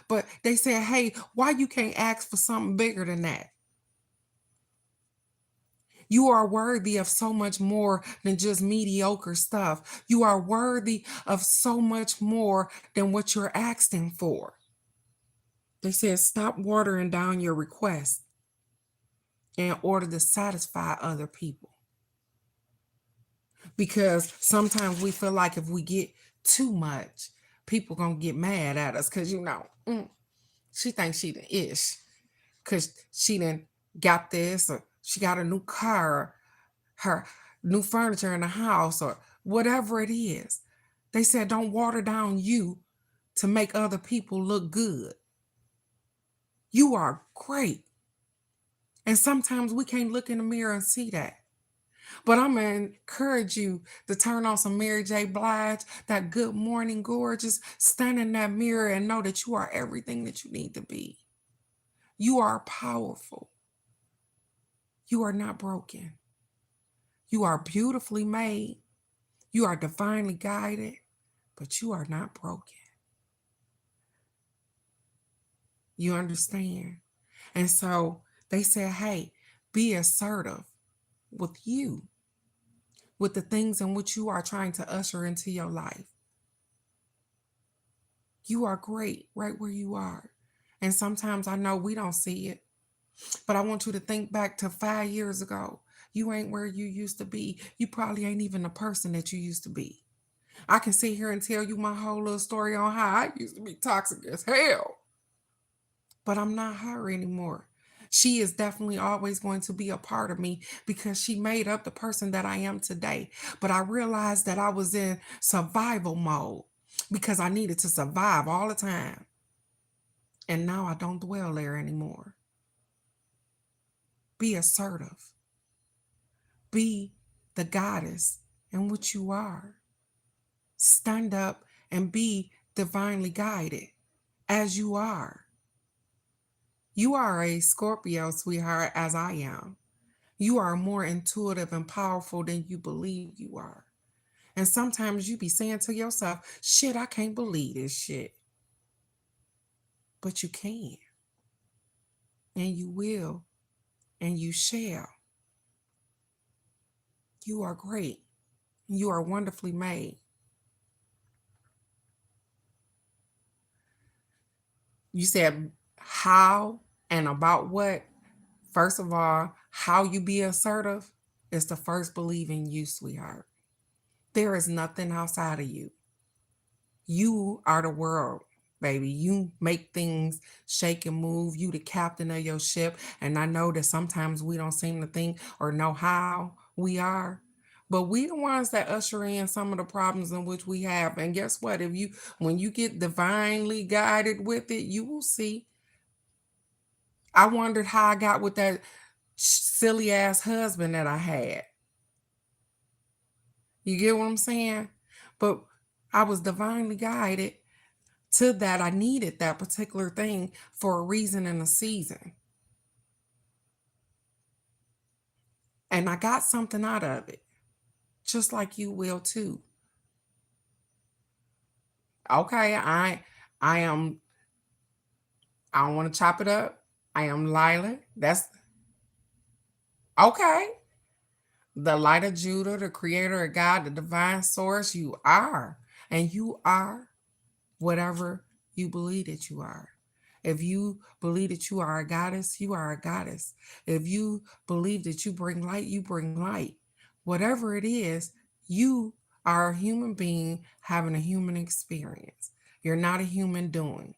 but they say, hey, why you can't ask for something bigger than that? You are worthy of so much more than just mediocre stuff. You are worthy of so much more than what you're asking for. They said stop watering down your request in order to satisfy other people. Because sometimes we feel like if we get too much, people gonna get mad at us because she thinks she the ish because she done got this, or she got a new car, or her new furniture in the house, or whatever it is. They said don't water down you to make other people look good. You are great. And sometimes we can't look in the mirror and see that. But I'm going to encourage you to turn on some Mary J. Blige, that Good Morning Gorgeous, stand in that mirror and know that you are everything that you need to be. You are powerful. You are not broken. You are beautifully made. You are divinely guided, but you are not broken. You understand? And so they said, hey, be assertive with you, with the things in which you are trying to usher into your life. You are great right where you are. And sometimes I know we don't see it, but I want you to think back to 5 years ago. You ain't where you used to be. You probably ain't even the person that you used to be. I can sit here and tell you my whole little story on how I used to be toxic as hell, but I'm not her anymore. She is definitely always going to be a part of me because she made up the person that I am today. But I realized that I was in survival mode because I needed to survive all the time. And now I don't dwell there anymore. Be assertive. Be the goddess in which you are. Stand up and be divinely guided as you are. You are a Scorpio, sweetheart, as I am. You are more intuitive and powerful than you believe you are. And sometimes you be saying to yourself, shit, I can't believe this shit. But you can. And you will. And you shall. You are great. You are wonderfully made. You said how and about what? First of all, how you be assertive is to first believe in you, sweetheart. There is nothing outside of you. You are the world baby. You make things shake and move. You the captain of your ship. And I know that sometimes we don't seem to think or know how we are. But we the ones that usher in some of the problems in which we have. And guess what? When you get divinely guided with it, you will see. I wondered how I got with that silly ass husband that I had. You get what I'm saying? But I was divinely guided to that. I needed that particular thing for a reason and a season. And I got something out of it, just like you will too. Okay, I am I don't want to chop it up. I am Lila. That's okay. The light of Judah, the creator of God, the divine source, you are. And you are whatever you believe that you are. If you believe that you are a goddess, you are a goddess. If you believe that you bring light, you bring light. Whatever it is, you are a human being having a human experience. You're not a human doing.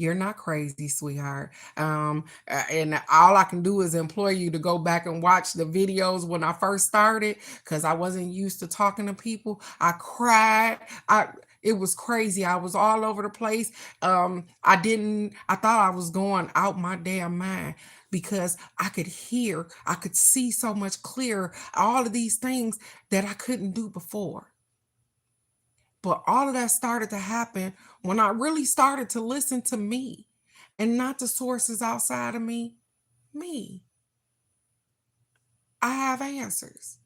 You're not crazy, sweetheart. And all I can do is implore you to go back and watch the videos when I first started because I wasn't used to talking to people. I cried. It was crazy. I was all over the place. I thought I was going out my damn mind because I could see so much clearer all of these things that I couldn't do before. But all of that started to happen when I really started to listen to me and not the sources outside of me. Me. I have answers.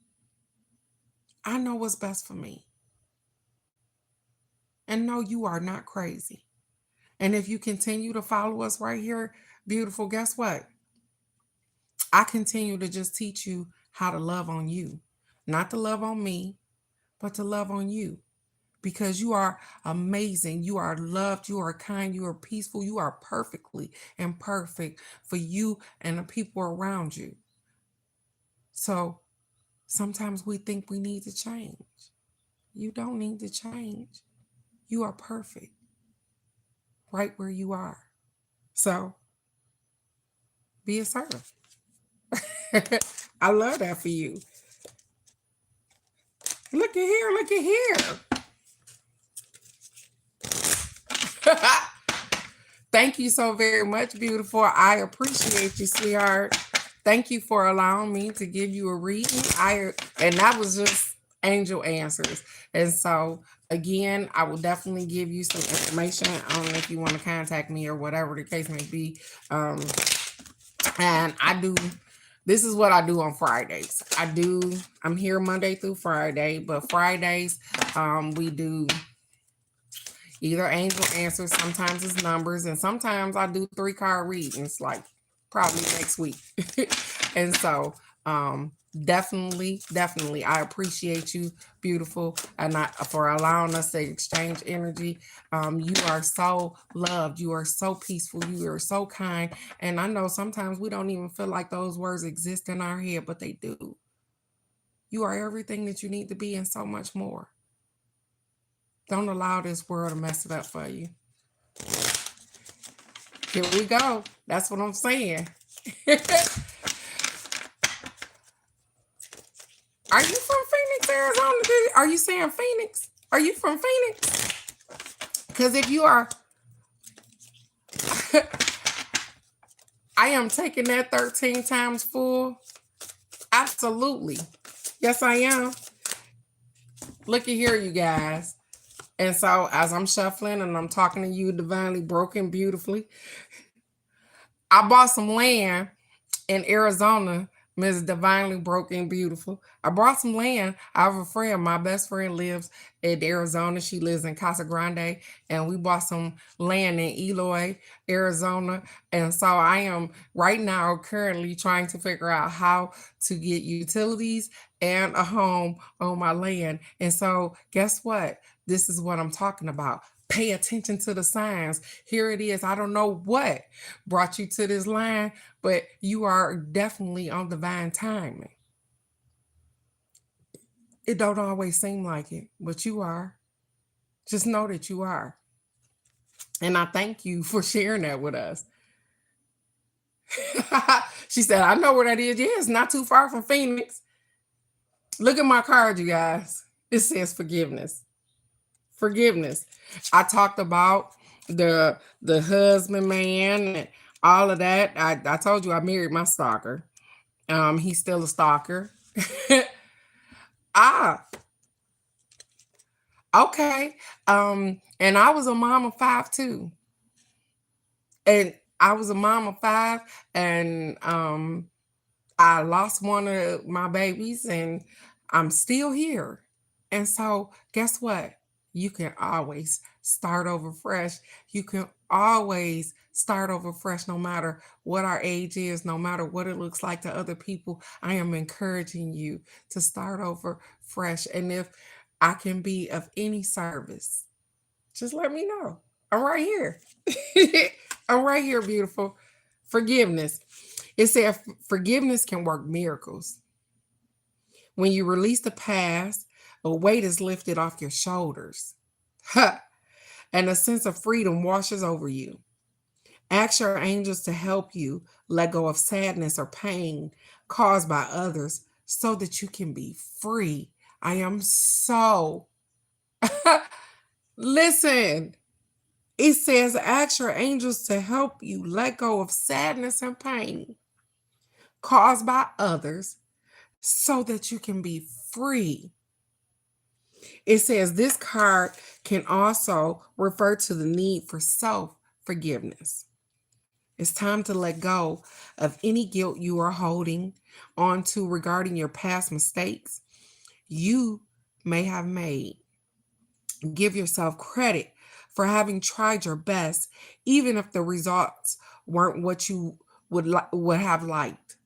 I know what's best for me. And no, you are not crazy. And if you continue to follow us right here, beautiful, guess what? I continue to just teach you how to love on you. Not to love on me, but to love on you. Because you are amazing. You are loved. You are kind. You are peaceful. You are perfectly imperfect for you and the people around you. So sometimes we think we need to change. You don't need to change. You are perfect right where you are. So be assertive. I love that for you. Look at here. Look at here. Thank you so very much, beautiful. I appreciate you, sweetheart. Thank you for allowing me to give you a reading. And that was just angel answers. And so again, I will definitely give you some information. I don't know if you want to contact me or whatever the case may be. And this is what I do on Fridays. I'm here Monday through Friday, but Fridays, we do either angel answers, sometimes it's numbers, and sometimes I do 3-card readings, like probably next week. And so definitely, I appreciate you, beautiful, and for allowing us to exchange energy. You are so loved. You are so peaceful. You are so kind. And I know sometimes we don't even feel like those words exist in our head, but they do. You are everything that you need to be and so much more. Don't allow this world to mess it up for you. Here we go. That's what I'm saying. Are you from Phoenix, Arizona? Are you saying Phoenix? Are you from Phoenix? Because if you are, I am taking that 13 times full. Absolutely. Yes, I am. Look at here, you guys. And so as I'm shuffling and I'm talking to you divinely broken beautifully, I bought some land in Arizona, Miss Divinely Broken Beautiful. I brought some land. I have a friend. My best friend lives in Arizona. She lives in Casa Grande. And we bought some land in Eloy, Arizona. And so I am right now currently trying to figure out how to get utilities and a home on my land. And so guess what? This is what I'm talking about. Pay attention to the signs. Here it is. I don't know what brought you to this line, but you are definitely on divine timing. It don't always seem like it, but you are. Just know that you are. And I thank you for sharing that with us. She said, I know where that is. Yeah, it's not too far from Phoenix. Look at my card, you guys. It says forgiveness. Forgiveness. I talked about the husband man and all of that. I told you I married my stalker. He's still a stalker. ah, okay. And I was a mom of five too. And I was a mom of five, and I lost one of my babies, and I'm still here. And so, guess what? You can always start over fresh. You can always start over fresh, no matter what our age is, no matter what it looks like to other people. I am encouraging you to start over fresh. And if I can be of any service, just let me know. I'm right here. I'm right here, beautiful. Forgiveness. It said forgiveness can work miracles. When you release the past, a weight is lifted off your shoulders. Ha! And a sense of freedom washes over you. Ask your angels to help you let go of sadness or pain caused by others so that you can be free. I am so. Listen, it says, ask your angels to help you let go of sadness and pain caused by others so that you can be free. It says this card can also refer to the need for self forgiveness. It's time to let go of any guilt you are holding on to regarding your past mistakes you may have made. Give yourself credit for having tried your best, even if the results weren't what you would have liked.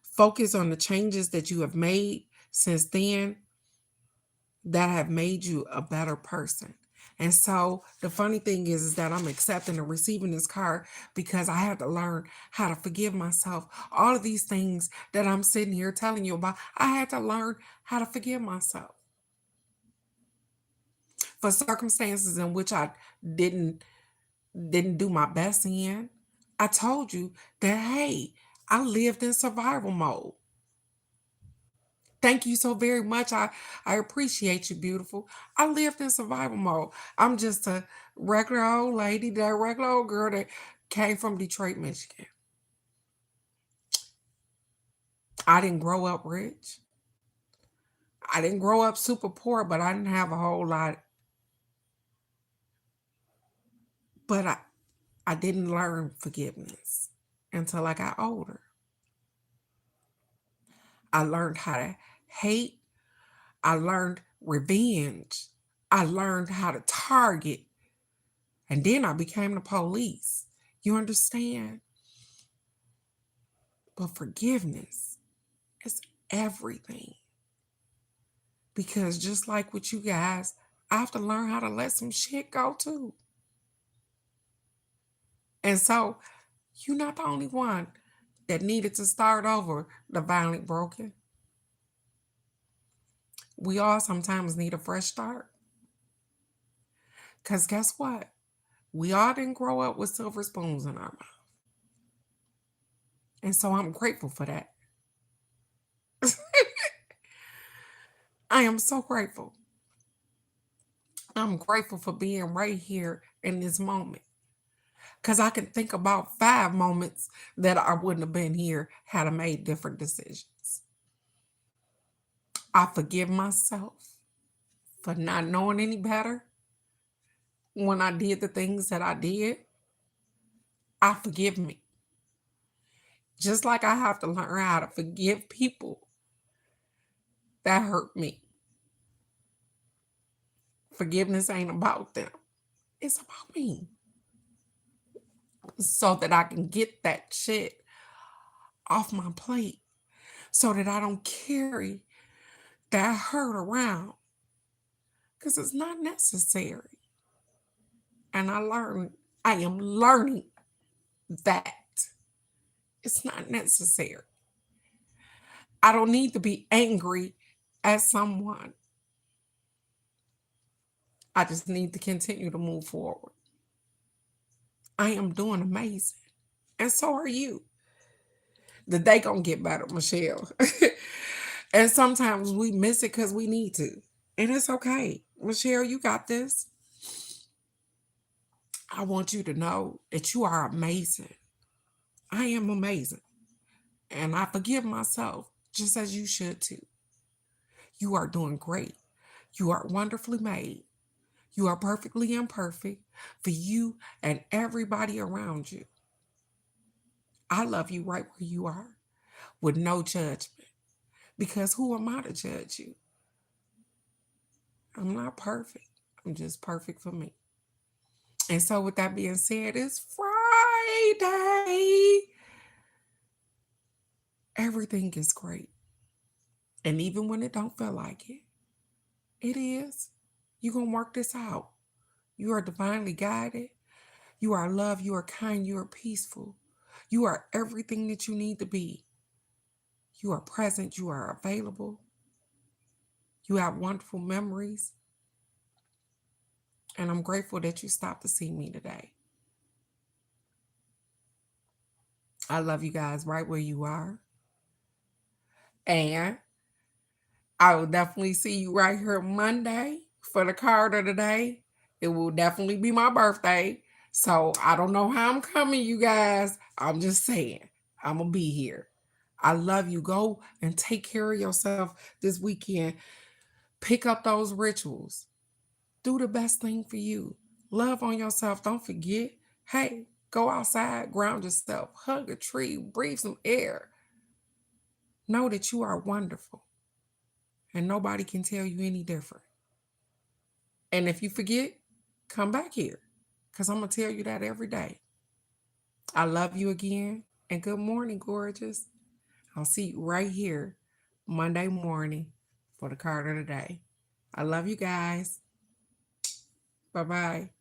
Focus on the changes that you have made since then that have made you a better person. And so the funny thing is that I'm accepting and receiving this card because I had to learn how to forgive myself. All of these things that I'm sitting here telling you about, I had to learn how to forgive myself for circumstances in which I didn't didn't do my best in. I told you that, hey, I lived in survival mode. Thank you so very much. I appreciate you, beautiful. I lived in survival mode. I'm just a regular old lady, that regular old girl that came from Detroit, Michigan. I didn't grow up rich. I didn't grow up super poor, but I didn't have a whole lot. But I didn't learn forgiveness until I got older. I learned how to hate. I learned revenge. I learned how to target. And then I became the police. You understand? But forgiveness is everything. Because just like with you guys, I have to learn how to let some shit go too. And so you're not the only one that needed to start over the violent broken. We all sometimes need a fresh start. Because guess what? We all didn't grow up with silver spoons in our mouth. And so I'm grateful for that. I am so grateful. I'm grateful for being right here in this moment. Because I can think about 5 moments that I wouldn't have been here had I made different decisions. I forgive myself for not knowing any better when I did the things that I did. I forgive me. Just like I have to learn how to forgive people that hurt me. Forgiveness ain't about them, it's about me. So that I can get that shit off my plate. So that I don't carry that hurt around. Because it's not necessary. And I am learning that it's not necessary. I don't need to be angry at someone. I just need to continue to move forward. I am doing amazing. And so are you. The day gonna get better, Michelle. And sometimes we miss it because we need to. And it's okay. Michelle, you got this. I want you to know that you are amazing. I am amazing. And I forgive myself just as you should too. You are doing great. You are wonderfully made. You are perfectly imperfect for you and everybody around you. I love you right where you are with no judgment because who am I to judge you? I'm not perfect. I'm just perfect for me. And so, with that being said, it's Friday. Everything is great. And even when it don't feel like it, it is. You're going to work this out. You are divinely guided. You are loved. You are kind. You are peaceful. You are everything that you need to be. You are present. You are available. You have wonderful memories. And I'm grateful that you stopped to see me today. I love you guys right where you are. And I will definitely see you right here Monday for the card of the day. It will definitely be my birthday. So I don't know how I'm coming, you guys. I'm just saying, I'm going to be here. I love you. Go and take care of yourself this weekend. Pick up those rituals. Do the best thing for you. Love on yourself. Don't forget. Hey, go outside, ground yourself, hug a tree, breathe some air. Know that you are wonderful and nobody can tell you any different. And if you forget, come back here because I'm going to tell you that every day. I love you again and good morning, gorgeous. I'll see you right here Monday morning for the card of the day. I love you guys. Bye bye.